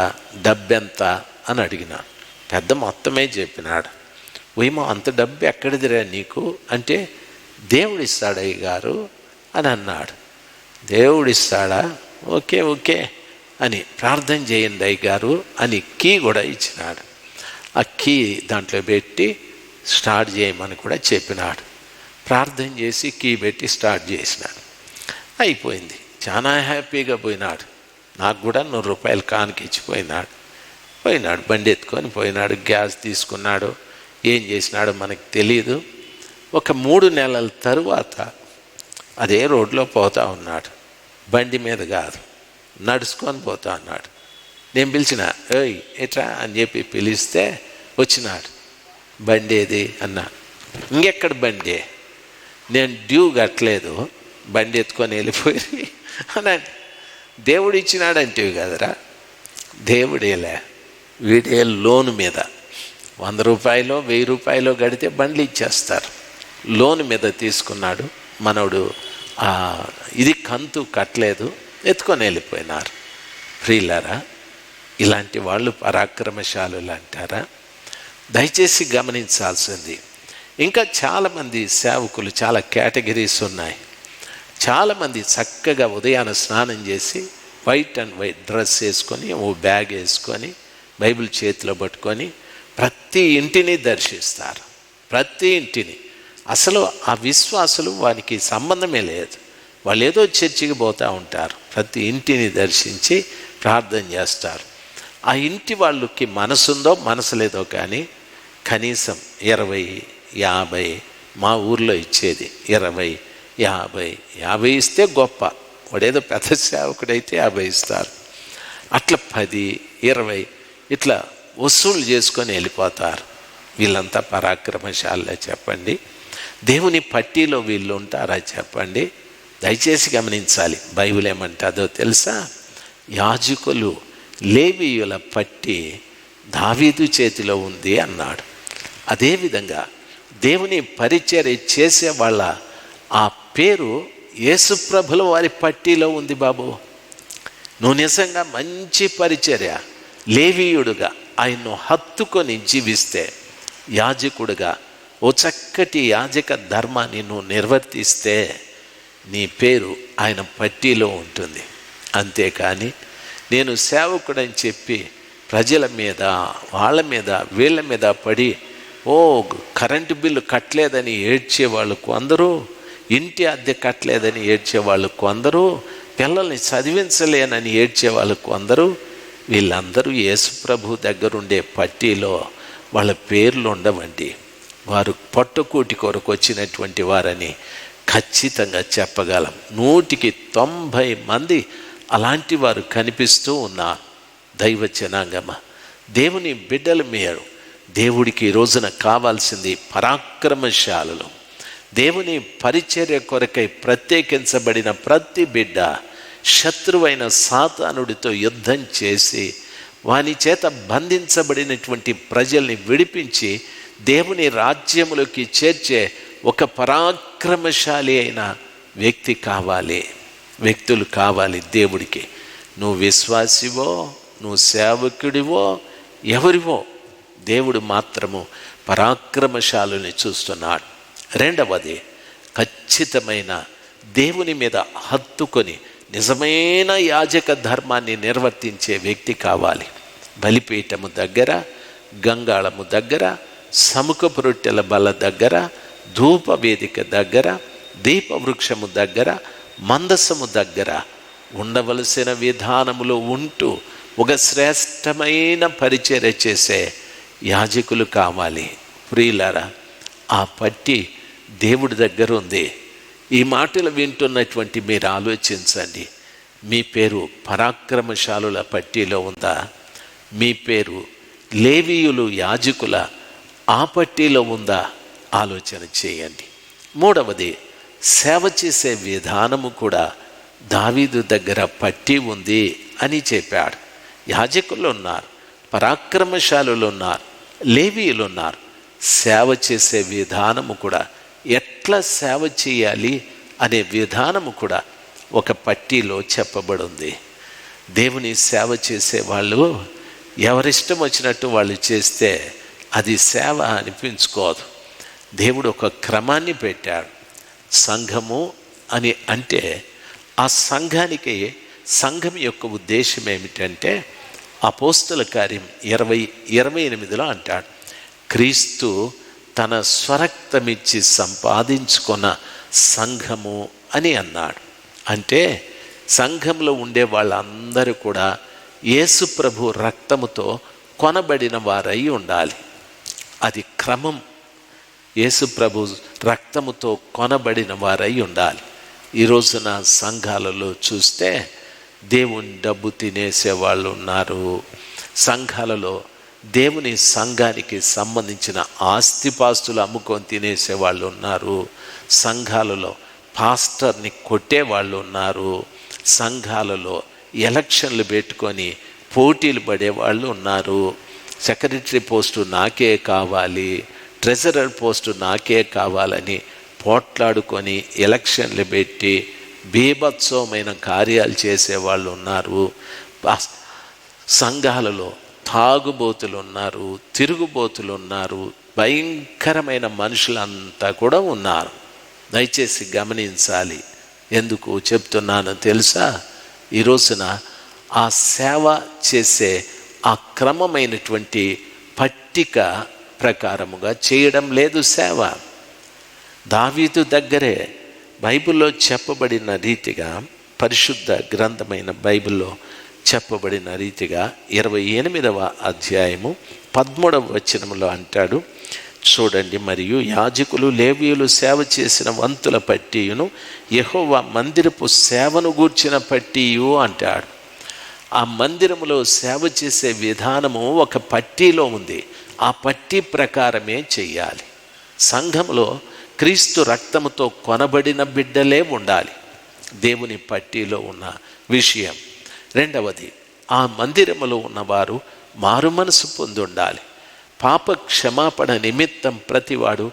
[SPEAKER 1] డబ్బెంత అని అడిగినాను. పెద్ద మొత్తమే చెప్పినాడు. ఏమో అంత డబ్బు ఎక్కడిదిరా నీకు అంటే, దేవుడిస్తాడు అయ్యగారు అని అన్నాడు. దేవుడిస్తాడా, ఓకే ఓకే అని, ప్రార్థన చేయండి అయ్యగారు అని కీ కూడా ఇచ్చినాడు. ఆ కీ దాంట్లో పెట్టి స్టార్ట్ చేయమని కూడా చెప్పినాడు. ప్రార్థన చేసి కీ పెట్టి స్టార్ట్ చేసినాడు. అయిపోయింది. చాలా హ్యాపీగా పోయినాడు. నాకు కూడా 100 రూపాయలు కానుక ఇచ్చిపోయినాడు. బండి ఎత్తుకొని పోయినాడు. గ్యాస్ తీసుకున్నాడు. ఏం చేసినాడో మనకు తెలియదు. ఒక 3 నెలల తరువాత అదే రోడ్లో పోతా ఉన్నాడు. బండి మీద కాదు, నడుచుకొని పోతా ఉన్నాడు. నేను పిలిచిన, ఏయ్ ఎట్రా అని చెప్పి పిలిస్తే వచ్చినాడు. బండి ఏది అన్నా. ఇంకెక్కడ బండి, నేను డ్యూ కట్టలేదు, బండి ఎత్తుకొని వెళ్ళిపోయి అని. దేవుడు ఇచ్చినాడంటివి కదరా, దేవుడేలే, వీడే లోను మీద 100 రూపాయలు 1000 రూపాయలు కడితే బండ్లు ఇచ్చేస్తారు. లోను మీద తీసుకున్నాడు మనోడు. ఇది కంతు కట్టలేదు, ఎత్తుకొని వెళ్ళిపోయినారు. ప్రియులారా, ఇలాంటి వాళ్ళు పరాక్రమశాలులు అంటారా? దయచేసి గమనించాల్సింది. ఇంకా చాలామంది సేవకులు, చాలా కేటగిరీస్ ఉన్నాయి. చాలామంది చక్కగా ఉదయాన స్నానం చేసి వైట్ డ్రెస్ వేసుకొని, ఓ బ్యాగ్ వేసుకొని, బైబిల్ చేతిలో పట్టుకొని ప్రతి ఇంటిని దర్శిస్తారు. ప్రతి ఇంటిని. అసలు ఆ విశ్వాసులు వానికి సంబంధమే లేదు. వాళ్ళు ఏదో చర్చికి పోతూ ఉంటారు. ప్రతి ఇంటిని దర్శించి ప్రార్థన చేస్తారు. ఆ ఇంటి వాళ్ళకి మనసుందో మనసు లేదో కానీ కనీసం 20, 50, మా ఊర్లో ఇచ్చేది 20, 50 ఇస్తే గొప్ప. వాడేదో పెద్ద సేవకుడైతే 50 ఇస్తారు. అట్లా 10, 20 ఇట్లా వసూలు చేసుకొని వెళ్ళిపోతారు. వీళ్ళంతా పరాక్రమశాలే చెప్పండి? దేవుని పట్టీలో వీళ్ళు ఉంటారా చెప్పండి? దయచేసి గమనించాలి. బైబిల్ ఏమంటుందో తెలుసా? యాజకులు లేవీయుల పట్టి దావీదు చేతిలో ఉంది అన్నాడు. అదేవిధంగా దేవుని పరిచర్య చేసే వాళ్ళ ఆ పేరు యేసుప్రభుల వారి పట్టీలో ఉంది. బాబు, నువ్వు నిజంగా మంచి పరిచర్య లేవీయుడుగా ఆయన్ను హత్తుకొని జీవిస్తే, యాజకుడుగా ఓ చక్కటి యాజక ధర్మాన్ని నువ్వు నిర్వర్తిస్తే నీ పేరు ఆయన పట్టీలో ఉంటుంది. అంతేకాని నేను సేవకుడని చెప్పి ప్రజల మీద, వాళ్ళ మీద, వీళ్ళ మీద పడి కరెంటు బిల్లు కట్టలేదని ఏడ్చేవాళ్ళు కొందరు, ఇంటి అద్దె కట్టలేదని ఏడ్చేవాళ్ళు కొందరు, పిల్లల్ని చదివించలేనని ఏడ్చేవాళ్ళు కొందరు, వీళ్ళందరూ యేసుప్రభు దగ్గరుండే పట్టీలో వాళ్ళ పేర్లు ఉండవండి. వారు పొట్టకూటి కొరకు వచ్చినటువంటి వారని ఖచ్చితంగా చెప్పగలం. 190 మంది అలాంటి వారు కనిపిస్తూ ఉన్నారు. దైవ జనాంగమ, దేవుని బిడ్డలు మీరు, దేవుడికి ఈ రోజున కావాల్సింది పరాక్రమశాలులు. దేవుని పరిచర్య కొరకై ప్రత్యేకించబడిన ప్రతి బిడ్డ శత్రువైన సాతానుడితో యుద్ధం చేసి వాని చేత బంధించబడినటువంటి ప్రజల్ని విడిపించి దేవుని రాజ్యములోకి చేర్చే ఒక పరాక్రమశాలి అయిన వ్యక్తి కావాలి, వ్యక్తులు కావాలి దేవుడికి. నువ్వు విశ్వాసివో, నువ్వు సేవకుడివో, ఎవరివో, దేవుడు మాత్రము పరాక్రమశాలుని చూస్తున్నాడు. రెండవది, ఖచ్చితమైన దేవుని మీద హత్తుకొని నిజమైన యాజక ధర్మాన్ని నిర్వర్తించే వ్యక్తి కావాలి. బలిపీఠము దగ్గర, గంగాళము దగ్గర, సముఖపు రొట్టెల బల దగ్గర, ధూప వేదిక దగ్గర, దీపవృక్షము దగ్గర, మందసము దగ్గర ఉండవలసిన విధానములో ఉంటూ ఒక శ్రేష్టమైన పరిచర్య చేసే యాజకులు కావాలి. ప్రియులారా, ఆ పట్టి దేవుడి దగ్గర ఉంది. ఈ మాటలు వింటున్నటువంటి మీరు ఆలోచించండి. మీ పేరు పరాక్రమశాలుల పట్టీలో ఉందా? మీ పేరు లేవీయులు యాజకుల ఆ పట్టీలో ఉందా? ఆలోచన చేయండి. మూడవది, సేవ చేసే విధానము కూడా దావీదు దగ్గర పట్టి ఉంది అని చెప్పాడు. యాజకులు ఉన్నారు, పరాక్రమశాలులు ఉన్నారు, లేవీయులు ఉన్నారు. సేవ చేసే విధానము కూడా, ఎట్లా సేవ చేయాలి అనే విధానము కూడా ఒక పట్టీలో చెప్పబడి ఉంది. దేవుని సేవ చేసే వాళ్ళు ఎవరిష్టం వచ్చినట్టు వాళ్ళు చేస్తే అది సేవ అనిపించుకోదు. దేవుడు ఒక క్రమాన్ని పెట్టాడు. సంఘము అని అంటే ఆ సంఘానికి, సంఘం యొక్క ఉద్దేశం ఏమిటంటే అపోస్తల కార్యం 20:28 అంటాడు, క్రీస్తు తన స్వరక్తమిచ్చి సంపాదించుకున్న సంఘము అని అన్నాడు. అంటే సంఘంలో ఉండే వాళ్ళందరూ కూడా యేసు ప్రభు రక్తముతో కొనబడిన వారై ఉండాలి. అది క్రమం. యేసు ప్రభు రక్తముతో కొనబడిన వారై ఉండాలి. ఈ రోజున సంఘాలలో చూస్తే దేవుని డబ్బు తినేసే వాళ్ళు ఉన్నారు. సంఘాలలో దేవుని సంఘానికి సంబంధించిన ఆస్తిపాస్తులు అమ్ముకొని తినేసే వాళ్ళు ఉన్నారు. సంఘాలలో పాస్టర్ని కొట్టే వాళ్ళు ఉన్నారు. సంఘాలలో ఎలక్షన్లు పెట్టుకొని పోటీలు పడేవాళ్ళు ఉన్నారు. సెక్రటరీ పోస్టు నాకే కావాలి, ట్రెజరర్ పోస్టు నాకే కావాలని పోట్లాడుకొని ఎలక్షన్లు పెట్టి బీభత్సవమైన కార్యాలు చేసేవాళ్ళు ఉన్నారు. సంఘాలలో తాగుబోతులు ఉన్నారు, తిరుగుబోతులు ఉన్నారు, భయంకరమైన మనుషులంతా కూడా ఉన్నారు. దయచేసి గమనించాలి. ఎందుకు చెప్తున్నానో తెలుసా? ఈ రోజున ఆ సేవ చేసే ఆ క్రమమైనటువంటి పట్టిక ప్రకారముగా చేయడం లేదు సేవ. దావీదు దగ్గరే బైబిల్లో చెప్పబడిన రీతిగా, పరిశుద్ధ గ్రంథమైన బైబిల్లో చెప్పబడిన రీతిగా 28వ అధ్యాయము 13వ వచనములో అంటాడు, చూడండి, మరియు యాజకులు లేవీయులు సేవ చేసిన వంతుల పట్టియును యెహోవా మందిరపు సేవను గూర్చిన పట్టియు అంటాడు. ఆ మందిరములో సేవ చేసే విధానము ఒక పట్టీలో ఉంది. ఆ పట్టి ప్రకారమే చెయ్యాలి. సంఘంలో క్రీస్తు రక్తముతో కొనబడిన బిడ్డలే ఉండాలి. దేవుని పట్టిలో ఉన్న విషయం. రెండవది, ఆ మందిరములో ఉన్నవారు మారు మనసు పొంది ఉండాలి. పాప క్షమాపణ నిమిత్తం ప్రతివాడు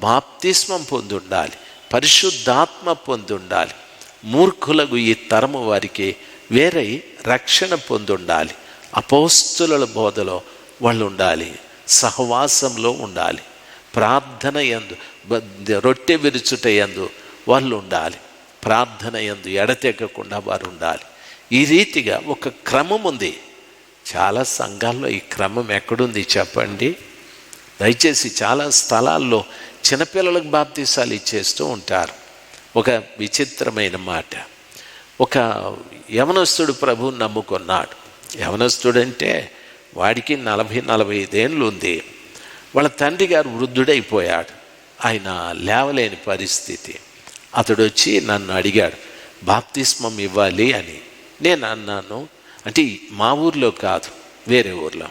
[SPEAKER 1] బాప్తిస్మం పొంది ఉండాలి. పరిశుద్ధాత్మ పొంది ఉండాలి. మూర్ఖులకు ఈ తరము వారికి వేరే రక్షణ పొంది ఉండాలి. అపోస్తుల బోధలో వాళ్ళు ఉండాలి. సహవాసంలో ఉండాలి. ప్రార్థన యందు, రొట్టె విరుచుట యందు వాళ్ళు ఉండాలి. ప్రార్థన యందు ఎడతెగకుండా వారు ఉండాలి. ఈ రీతిగా ఒక క్రమం ఉంది. చాలా సంఘాల్లో ఈ క్రమం ఎక్కడుంది చెప్పండి? దయచేసి చాలా స్థలాల్లో చిన్నపిల్లలకు బాప్తీసాలు ఇచ్చేస్తూ ఉంటారు. ఒక విచిత్రమైన మాట, ఒక యవనస్తుడు ప్రభువుని నమ్ముకున్నాడు. యవనస్తుడంటే వాడికి 40-45 ఏళ్ళు ఉంది. వాళ్ళ తండ్రి గారు వృద్ధుడైపోయాడు. ఆయన లేవలేని పరిస్థితి. అతడు వచ్చి నన్ను అడిగాడు బాప్తిస్మం ఇవ్వాలి అని. నేను అన్నాను, అంటే మా ఊర్లో కాదు, వేరే ఊర్లో.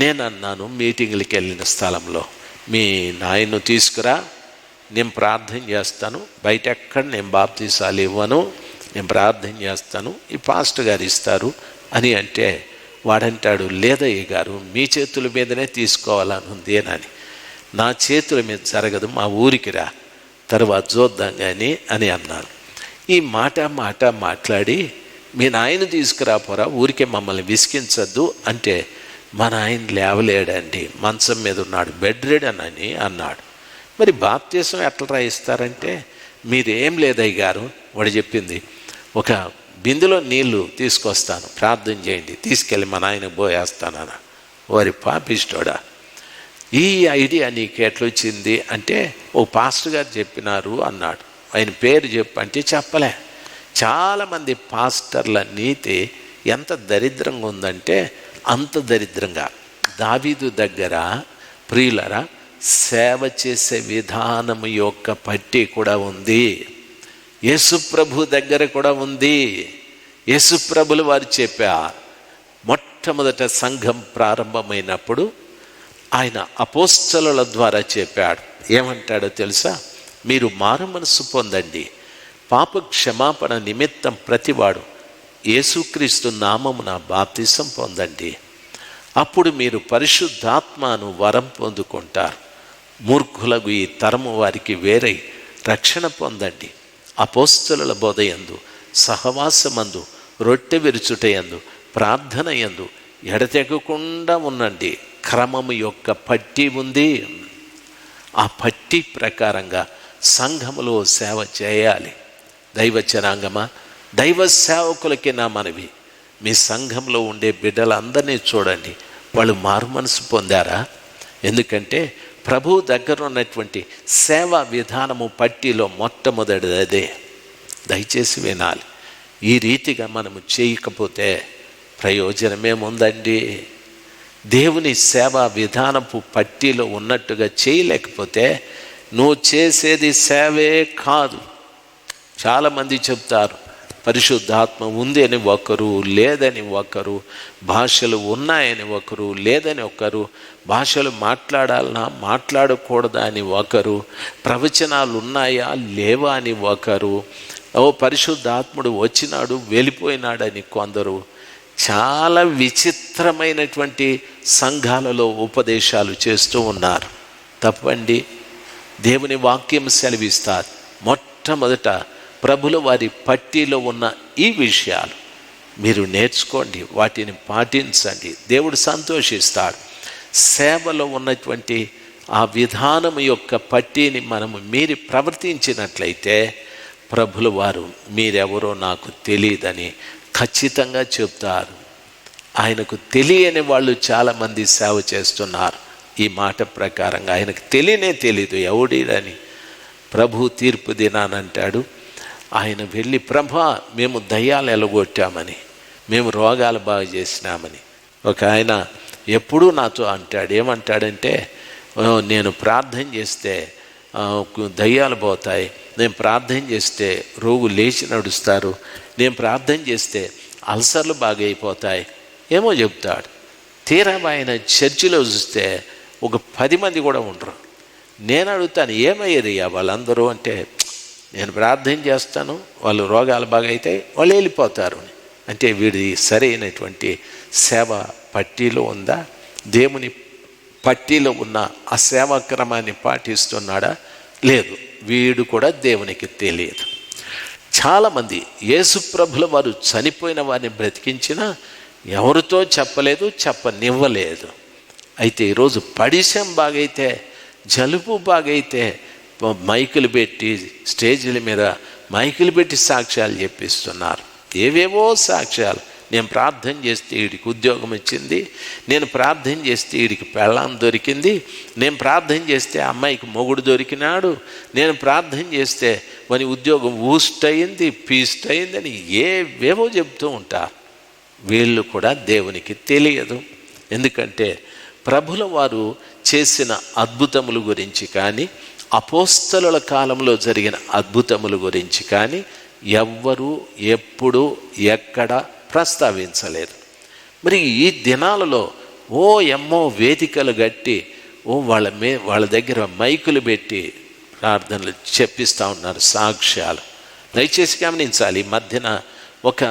[SPEAKER 1] నేను అన్నాను, మీటింగ్లకి వెళ్ళిన స్థలంలో, మీ నాయన్ను తీసుకురా, నేను ప్రార్థన చేస్తాను. బయట ఎక్కడ నేను బాప్తిసాలు ఇవ్వను, నేను ప్రార్థన చేస్తాను, ఈ పాస్టర్ గారు ఇస్తారు అని అంటే వాడంటాడు, లేదయ్య గారు మీ చేతుల మీదనే తీసుకోవాలని ఉంది అని. నా చేతుల మీద జరగదు, మా ఊరికి రా, తర్వాత చూద్దాం కానీ అని అన్నాను. ఈ మాట మాట్లాడి మీ నాయన తీసుకురాపోరా, ఊరికే మమ్మల్ని విసిగించద్దు అంటే, మా నాయన లేవలేడండి, మంచం మీద ఉన్నాడు, బెడ్ రెడన్ అని అన్నాడు. మరి బాప్తీసం ఎట్లా రాయిస్తారంటే, మీరేం లేదయ్య గారు, వాడు చెప్పింది, ఒక బిందులో నీళ్లు తీసుకొస్తాను, ప్రార్థన చేయండి, తీసుకెళ్ళి మా నాయనకు పోయేస్తానన్న. వారి పాపిష్టోడా, ఈ ఐడియా నీకు ఎట్లొచ్చింది అంటే, ఓ పాస్టర్ గారు చెప్పినారు అన్నాడు. ఆయన పేరు చెప్పంటే చెప్పలే. చాలామంది పాస్టర్ల నీతి ఎంత దరిద్రంగా ఉందంటే అంత దరిద్రంగా. దావీదు దగ్గర ప్రియులరా సేవ చేసే విధానము యొక్క పట్టి కూడా ఉంది. యేసుప్రభు దగ్గర కూడా ఉంది. యేసుప్రభులు వారు చెప్పారు. మొట్టమొదట సంఘం ప్రారంభమైనప్పుడు ఆయన అపోస్తలుల ద్వారా చెప్పాడు. ఏమంటాడో తెలుసా? మీరు మారు మనసు పొందండి, పాప క్షమాపణ నిమిత్తం ప్రతివాడు యేసుక్రీస్తు నామమున బాప్తిసం పొందండి, అప్పుడు మీరు పరిశుద్ధాత్మను వరం పొందుకుంటారు. మూర్ఖులకు ఈ తరము వారికి వేరే రక్షణ పొందండి. అపోస్తలుల బోధయందు, సహవాసమందు, రొట్టె విరుచుటయందు, ప్రార్థన యందు ఎడతెగకుండా ఉండండి. క్రమము యొక్క పట్టి ఉంది. ఆ పట్టి ప్రకారంగా సంఘములో సేవ చేయాలి. దైవ జనాంగమా, దైవ సేవకులకి నా మనవి, మీ సంఘంలో ఉండే బిడ్డలందరినీ చూడండి, వాళ్ళు మారు మనసు పొందారా? ఎందుకంటే ప్రభు దగ్గర ఉన్నటువంటి సేవా విధానము పట్టిలో మొట్టమొదటిది అదే. దయచేసి వినాలి. ఈ రీతిగా మనము చేయకపోతే ప్రయోజనమేముందండి? దేవుని సేవా విధానపు పట్టిలో ఉన్నట్టుగా చేయలేకపోతే నువ్వు చేసేది సేవే కాదు. చాలామంది చెప్తారు పరిశుద్ధాత్మ ఉంది అని ఒకరు, లేదని ఒకరు, భాషలు ఉన్నాయని ఒకరు, లేదని ఒకరు, భాషలు మాట్లాడాలన్నా మాట్లాడకూడదా అని ఒకరు, ప్రవచనాలు ఉన్నాయా లేవా అని ఒకరు, ఓ పరిశుద్ధాత్ముడు వచ్చినాడు వెళ్ళిపోయినాడని కొందరు. చాలా విచిత్రమైనటువంటి సంఘాలలో ఉపదేశాలు చేస్తూ ఉన్నారు. తప్పండి. దేవుని వాక్యం సెలవిస్తారు. మొట్టమొదట ప్రభుల వారి పట్టిలో ఉన్న ఈ విషయాలు మీరు నేర్చుకోండి, వాటిని పాటించండి, దేవుడు సంతోషిస్తాడు. సేవలో ఉన్నటువంటి ఆ విధానం యొక్క పట్టిని మనము మీరి ప్రవర్తించినట్లయితే ప్రభుల వారు మీరెవరో నాకు తెలియదని ఖచ్చితంగా చెప్తారు. ఆయనకు తెలియని వాళ్ళు చాలామంది సేవ చేస్తున్నారు. ఈ మాట ప్రకారంగా ఆయనకు తెలీదు ఎవడీడని. ప్రభు తీర్పు దినానంటాడు, ఆయన వెళ్ళి ప్రభా మేము దయ్యాలు ఎలగొట్టామని, మేము రోగాలు బాగు చేసినామని. ఒక ఆయన ఎప్పుడూ నాతో అంటాడు, ఏమంటాడంటే, నేను ప్రార్థన చేస్తే దయ్యాలు పోతాయి, నేను ప్రార్థన చేస్తే రోగులు లేచి నడుస్తారు, నేను ప్రార్థన చేస్తే అల్సర్లు బాగైపోతాయి ఏమో చెప్తాడు. తీరా ఆయన చర్చిలో చూస్తే ఒక 10 మంది కూడా ఉండరు. నేను అడుగుతాను, ఏమయ్యారయ్యా వాళ్ళందరూ అంటే, నేను ప్రార్థన చేస్తాను, వాళ్ళు రోగాలు బాగా అయితే వాళ్ళు వెళ్ళిపోతారు. అంటే వీడి సరైనటువంటి సేవ పట్టీలో ఉందా? దేవుని పట్టీలో ఉన్న ఆ సేవా క్రమాన్ని పాటిస్తున్నాడా? లేదు. వీడు కూడా దేవునికి తెలియదు. చాలామంది యేసుప్రభుల వారు చనిపోయిన వారిని బ్రతికించినా ఎవరితో చెప్పలేదు, చెప్పనివ్వలేదు. అయితే ఈరోజు పడిశం బాగైతే, జలుబు బాగైతే మైకులు పెట్టి, స్టేజీల మీద మైకులు పెట్టి సాక్ష్యాలు చెప్పిస్తున్నారు. ఏవేవో సాక్ష్యాలు. నేను ప్రార్థన చేస్తే వీడికి ఉద్యోగం వచ్చింది, నేను ప్రార్థన చేస్తే వీడికి పెళ్ళాం దొరికింది, నేను ప్రార్థన చేస్తే అమ్మాయికి మొగుడు దొరికినాడు, నేను ప్రార్థన చేస్తే వాని ఉద్యోగం ఊస్ట్ అయింది, పీస్ట్ అయిందని ఏవేవో చెప్తూ ఉంటారు. వీళ్ళు కూడా దేవునికి తెలియదు. ఎందుకంటే ప్రభుల వారు చేసిన అద్భుతముల గురించి కానీ, అపోస్తలుల కాలంలో జరిగిన అద్భుతముల గురించి కానీ ఎవ్వరూ ఎప్పుడు ఎక్కడ ప్రస్తావించలేదు. మరి ఈ దినాలలో ఎమ్మో వేదికలు కట్టి వాళ్ళ దగ్గర మైకులు పెట్టి ప్రార్థనలు చెప్పిస్తూ ఉన్నారు, సాక్ష్యాలు. దయచేసి గమనించాలి. ఈ మధ్యన ఒక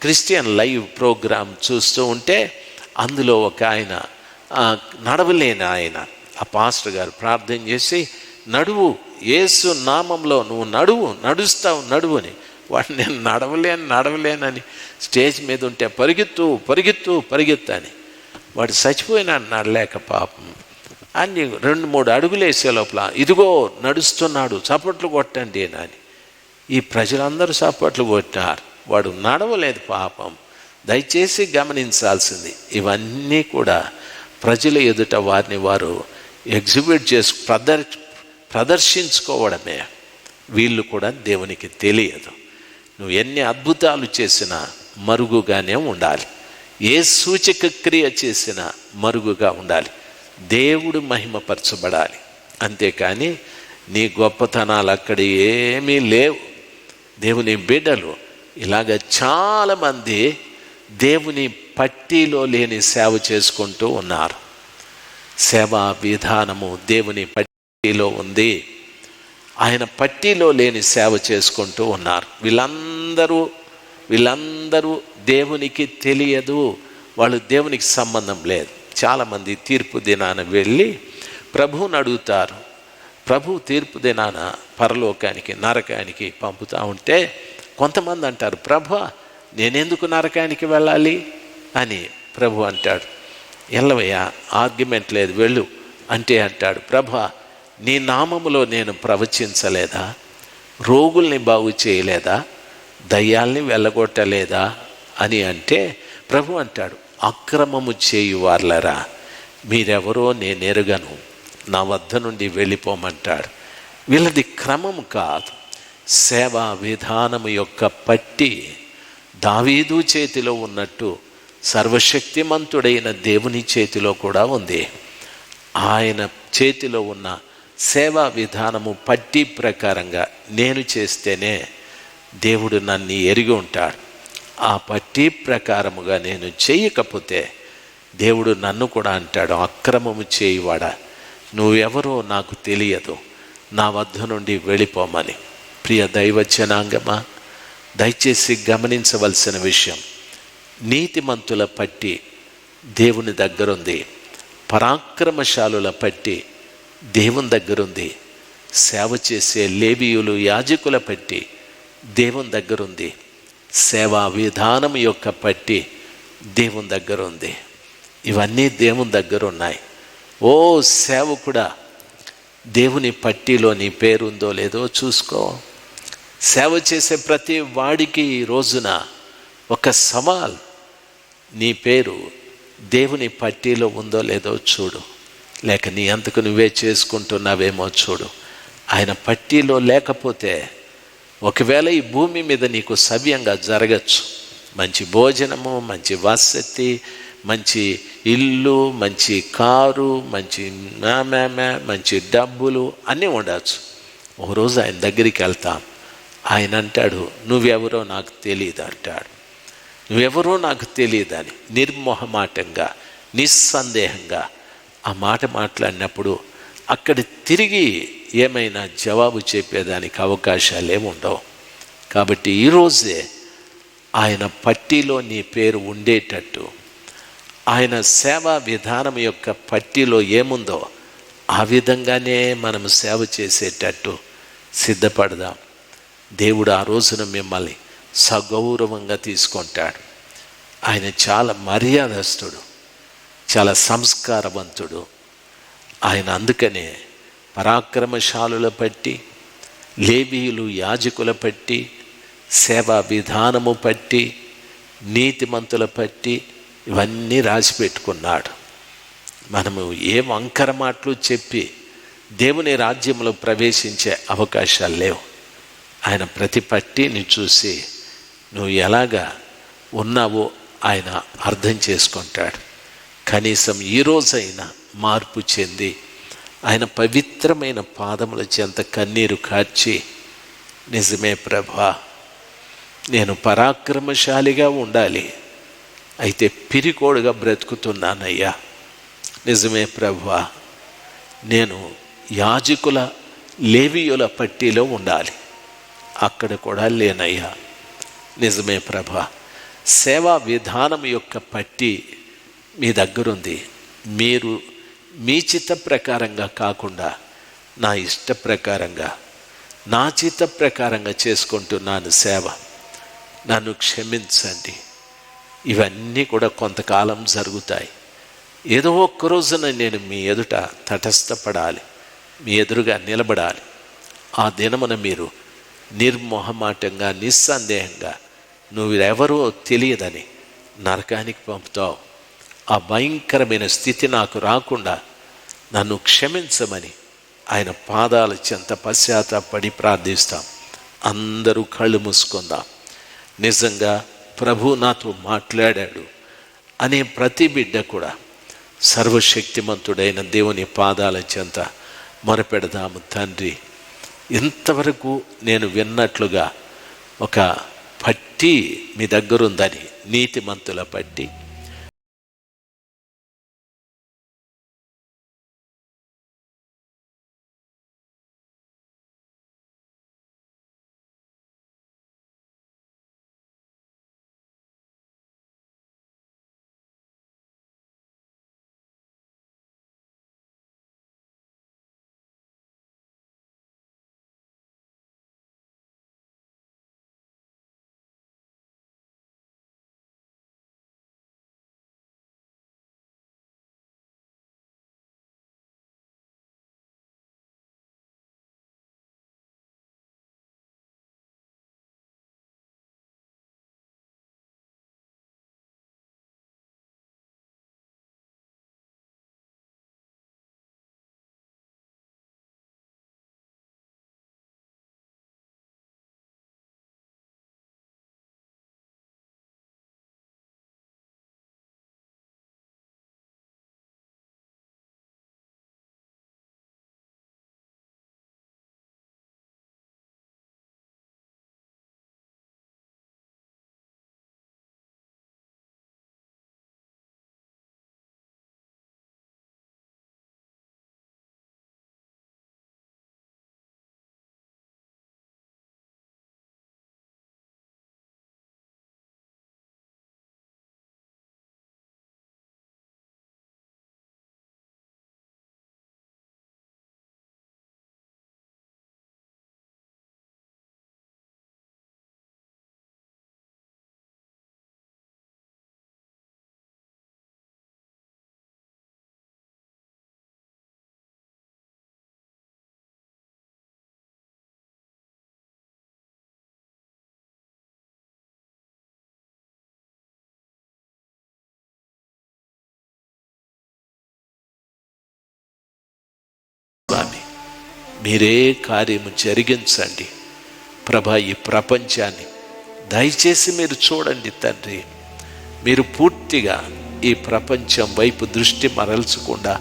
[SPEAKER 1] క్రిస్టియన్ లైవ్ ప్రోగ్రాం చూస్తూ ఉంటే అందులో ఒక ఆయన, నడవలేని ఆయన, ఆ పాస్టర్ గారు ప్రార్థన చేసి, నడువు, యేసు నామంలో నువ్వు నడువుని. వాడు నేను నడవలేనని స్టేజ్ మీద ఉంటే పరిగెత్తు అని వాడు చచ్చిపోయినాడు. నడలేక పాపం అని 2-3 అడుగులు వేసే లోపల, ఇదిగో నడుస్తున్నాడు, చప్పట్లు కొట్టండి అని ఈ ప్రజలందరూ చప్పట్లు కొట్టారు. వాడు నడవలేదు పాపం. దయచేసి గమనించాల్సింది, ఇవన్నీ కూడా ప్రజల ఎదుట వారిని వారు ఎగ్జిబిట్ చేసి ప్రదర్శించుకోవడమే. వీళ్ళు కూడా దేవునికి తెలియదు. నువ్వు ఎన్ని అద్భుతాలు చేసినా మరుగుగానే ఉండాలి. ఏ సూచక క్రియ చేసినా మరుగుగా ఉండాలి. దేవుడు మహిమపరచబడాలి. అంతేకాని నీ గొప్పతనాలు అక్కడ ఏమీ లేవు. దేవుని బిడ్డలు ఇలాగ చాలామంది దేవుని పట్టీలో లేని సేవ చేసుకుంటూ ఉన్నారు. సేవా విధానము దేవుని పట్టీలో ఉంది, ఆయన పట్టీలో లేని సేవ చేసుకుంటూ ఉన్నారు. వీళ్ళందరూ దేవునికి తెలియదు, వాళ్ళు దేవునికి సంబంధం లేదు. చాలామంది తీర్పు దినాన వెళ్ళి ప్రభువుని అడుగుతారు. ప్రభు తీర్పు దినాన పరలోకానికి నరకానికి పంపుతూ ఉంటే కొంతమంది అంటారు, ప్రభువా నేనెందుకు నరకానికి వెళ్ళాలి అని. ప్రభు అంటాడు, ఎల్లవయ్యా ఆర్గ్యుమెంట్ లేదు, వెళ్ళు అంటే అంటాడు, ప్రభువా నీ నామములో నేను ప్రవచించలేదా, రోగుల్ని బాగు చేయలేదా, దయ్యాల్ని వెళ్ళగొట్టలేదా అని అంటే ప్రభు అంటాడు, అక్రమము చేయువార్లరా మీరెవరో నేను ఎరుగను, నా వద్ద నుండి వెళ్ళిపోమంటాడు. వీళ్ళది క్రమము కాదు. సేవా విధానము యొక్క పట్టి దావీదు చేతిలో ఉన్నట్టు సర్వశక్తిమంతుడైన దేవుని చేతిలో కూడా ఉంది. ఆయన చేతిలో ఉన్న సేవా విధానము పట్టి ప్రకారంగా నేను చేస్తేనే దేవుడు నన్ను ఎరిగి ఉంటాడు. ఆ పట్టి ప్రకారముగా నేను చేయకపోతే దేవుడు నన్ను కూడా అంటాడు, అక్రమము చేయువాడా నువ్వెవరో నాకు తెలియదు, నా వద్ద నుండి వెళ్ళిపోమని. ప్రియ దైవ జనాంగమా, దయచేసి గమనించవలసిన విషయం, నీతిమంతుల పట్టి దేవుని దగ్గరుంది, పరాక్రమశాలుల పట్టి దేవుని దగ్గరుంది, సేవ చేసే లేవీయులు యాజకుల పట్టి దేవుని దగ్గరుంది, సేవా విధానం యొక్క పట్టి దేవుని దగ్గరుంది. ఇవన్నీ దేవుని దగ్గర ఉన్నాయి. ఓ సేవకుడా, దేవుని పట్టిలో నీ పేరుందో లేదో చూసుకో. సేవ చేసే ప్రతి వాడికి ఈ రోజున ఒక సవాల్, నీ పేరు దేవుని పట్టిలో ఉందో లేదో చూడు, లేక నీ అంతకు నువ్వే చేసుకుంటున్నావేమో చూడు. ఆయన పట్టిలో లేకపోతే ఒకవేళ ఈ భూమి మీద నీకు సవ్యంగా జరగచ్చు, మంచి భోజనము, మంచి వసతి, మంచి ఇల్లు, మంచి కారు, మంచి మంచి డబ్బులు అన్నీ ఉండవచ్చు. ఒకరోజు ఆయన దగ్గరికి వెళ్తాం, ఆయన అంటాడు, నువ్వెవరో నాకు తెలియదు అంటాడు. నువ్వెవరో నాకు తెలియదని నిర్మోహమాటంగా నిస్సందేహంగా ఆ మాట మాట్లాడినప్పుడు అక్కడ తిరిగి ఏమైనా జవాబు చెప్పేదానికి అవకాశాలు ఏముండవు. కాబట్టి ఈరోజే ఆయన పట్టీలో నీ పేరు ఉండేటట్టు, ఆయన సేవా విధానం యొక్క పట్టీలో ఏముందో ఆ విధంగానే మనం సేవ చేసేటట్టు సిద్ధపడదాం. దేవుడు ఆ రోజున మిమ్మల్ని సగౌరవంగా తీసుకుంటాడు. ఆయన చాలా మర్యాదస్తుడు, చాలా సంస్కారవంతుడు. ఆయన అందుకనే పరాక్రమశాలుల పట్టి, లేవీయులు యాజకుల పట్టి, సేవా విధానము పట్టి, నీతిమంతుల పట్టి ఇవన్నీ రాసి పెట్టుకున్నాడు. మనము ఏ వంకర మాటలు చెప్పి దేవుని రాజ్యంలో ప్రవేశించే అవకాశాలు లేవు. ఆయన ప్రతి పట్టిని చూసి నువ్వు ఎలాగా ఉన్నావో ఆయన అర్థం చేసుకుంటాడు. కనీసం ఈరోజైనా మార్పు చెంది ఆయన పవిత్రమైన పాదముల చెంత కన్నీరు కార్చి, నిజమే ప్రభా, నేను పరాక్రమశాలిగా ఉండాలి, అయితే పిరికోడుగా బ్రతుకుతున్నానయ్యా. నిజమే ప్రభువా, నేను యాజకుల లేవీయుల పట్టీలో ఉండాలి, అక్కడ కూడా లేనయ్యా. నిజమే ప్రభా, సేవా విధానం యొక్క పట్టి మీ దగ్గరుంది. మీరు మీ చిత్త ప్రకారంగా కాకుండా నా ఇష్ట ప్రకారంగా, నా చిత్త ప్రకారంగా చేసుకుంటున్నాను సేవ, నన్ను క్షమించండి. ఇవన్నీ కూడా కొంతకాలం జరుగుతాయి. ఏదో ఒక్క రోజున నేను మీ ఎదుట తటస్థపడాలి, మీ ఎదురుగా నిలబడాలి. ఆ దినమున మీరు నిర్మోహమాటంగా, నిస్సందేహంగా నువ్వెవరో తెలియదని నరకానికి పంపుతావు. ఆ భయంకరమైన స్థితి నాకు రాకుండా నన్ను క్షమించమని ఆయన పాదాల చెంత పశ్చాత్తాపడి ప్రార్థిస్తాం. అందరూ కళ్ళు మూసుకుందాం. నిజంగా ప్రభు నాతో మాట్లాడాడు అనే ప్రతి బిడ్డ కూడా సర్వశక్తిమంతుడైన దేవుని పాదాల చెంత మొరపెడదాము. తండ్రి, ఇంతవరకు నేను విన్నట్లుగా ఒక పట్టి మీ దగ్గరుందని, నీతిమంతుల పట్టి, స్వామి మీరే కార్యము జరిగించండి ప్రభా. ఈ ప్రపంచాన్ని దయచేసి మీరు చూడండి తండ్రి. మీరు పూర్తిగా ఈ ప్రపంచం వైపు దృష్టి మరల్చకుండా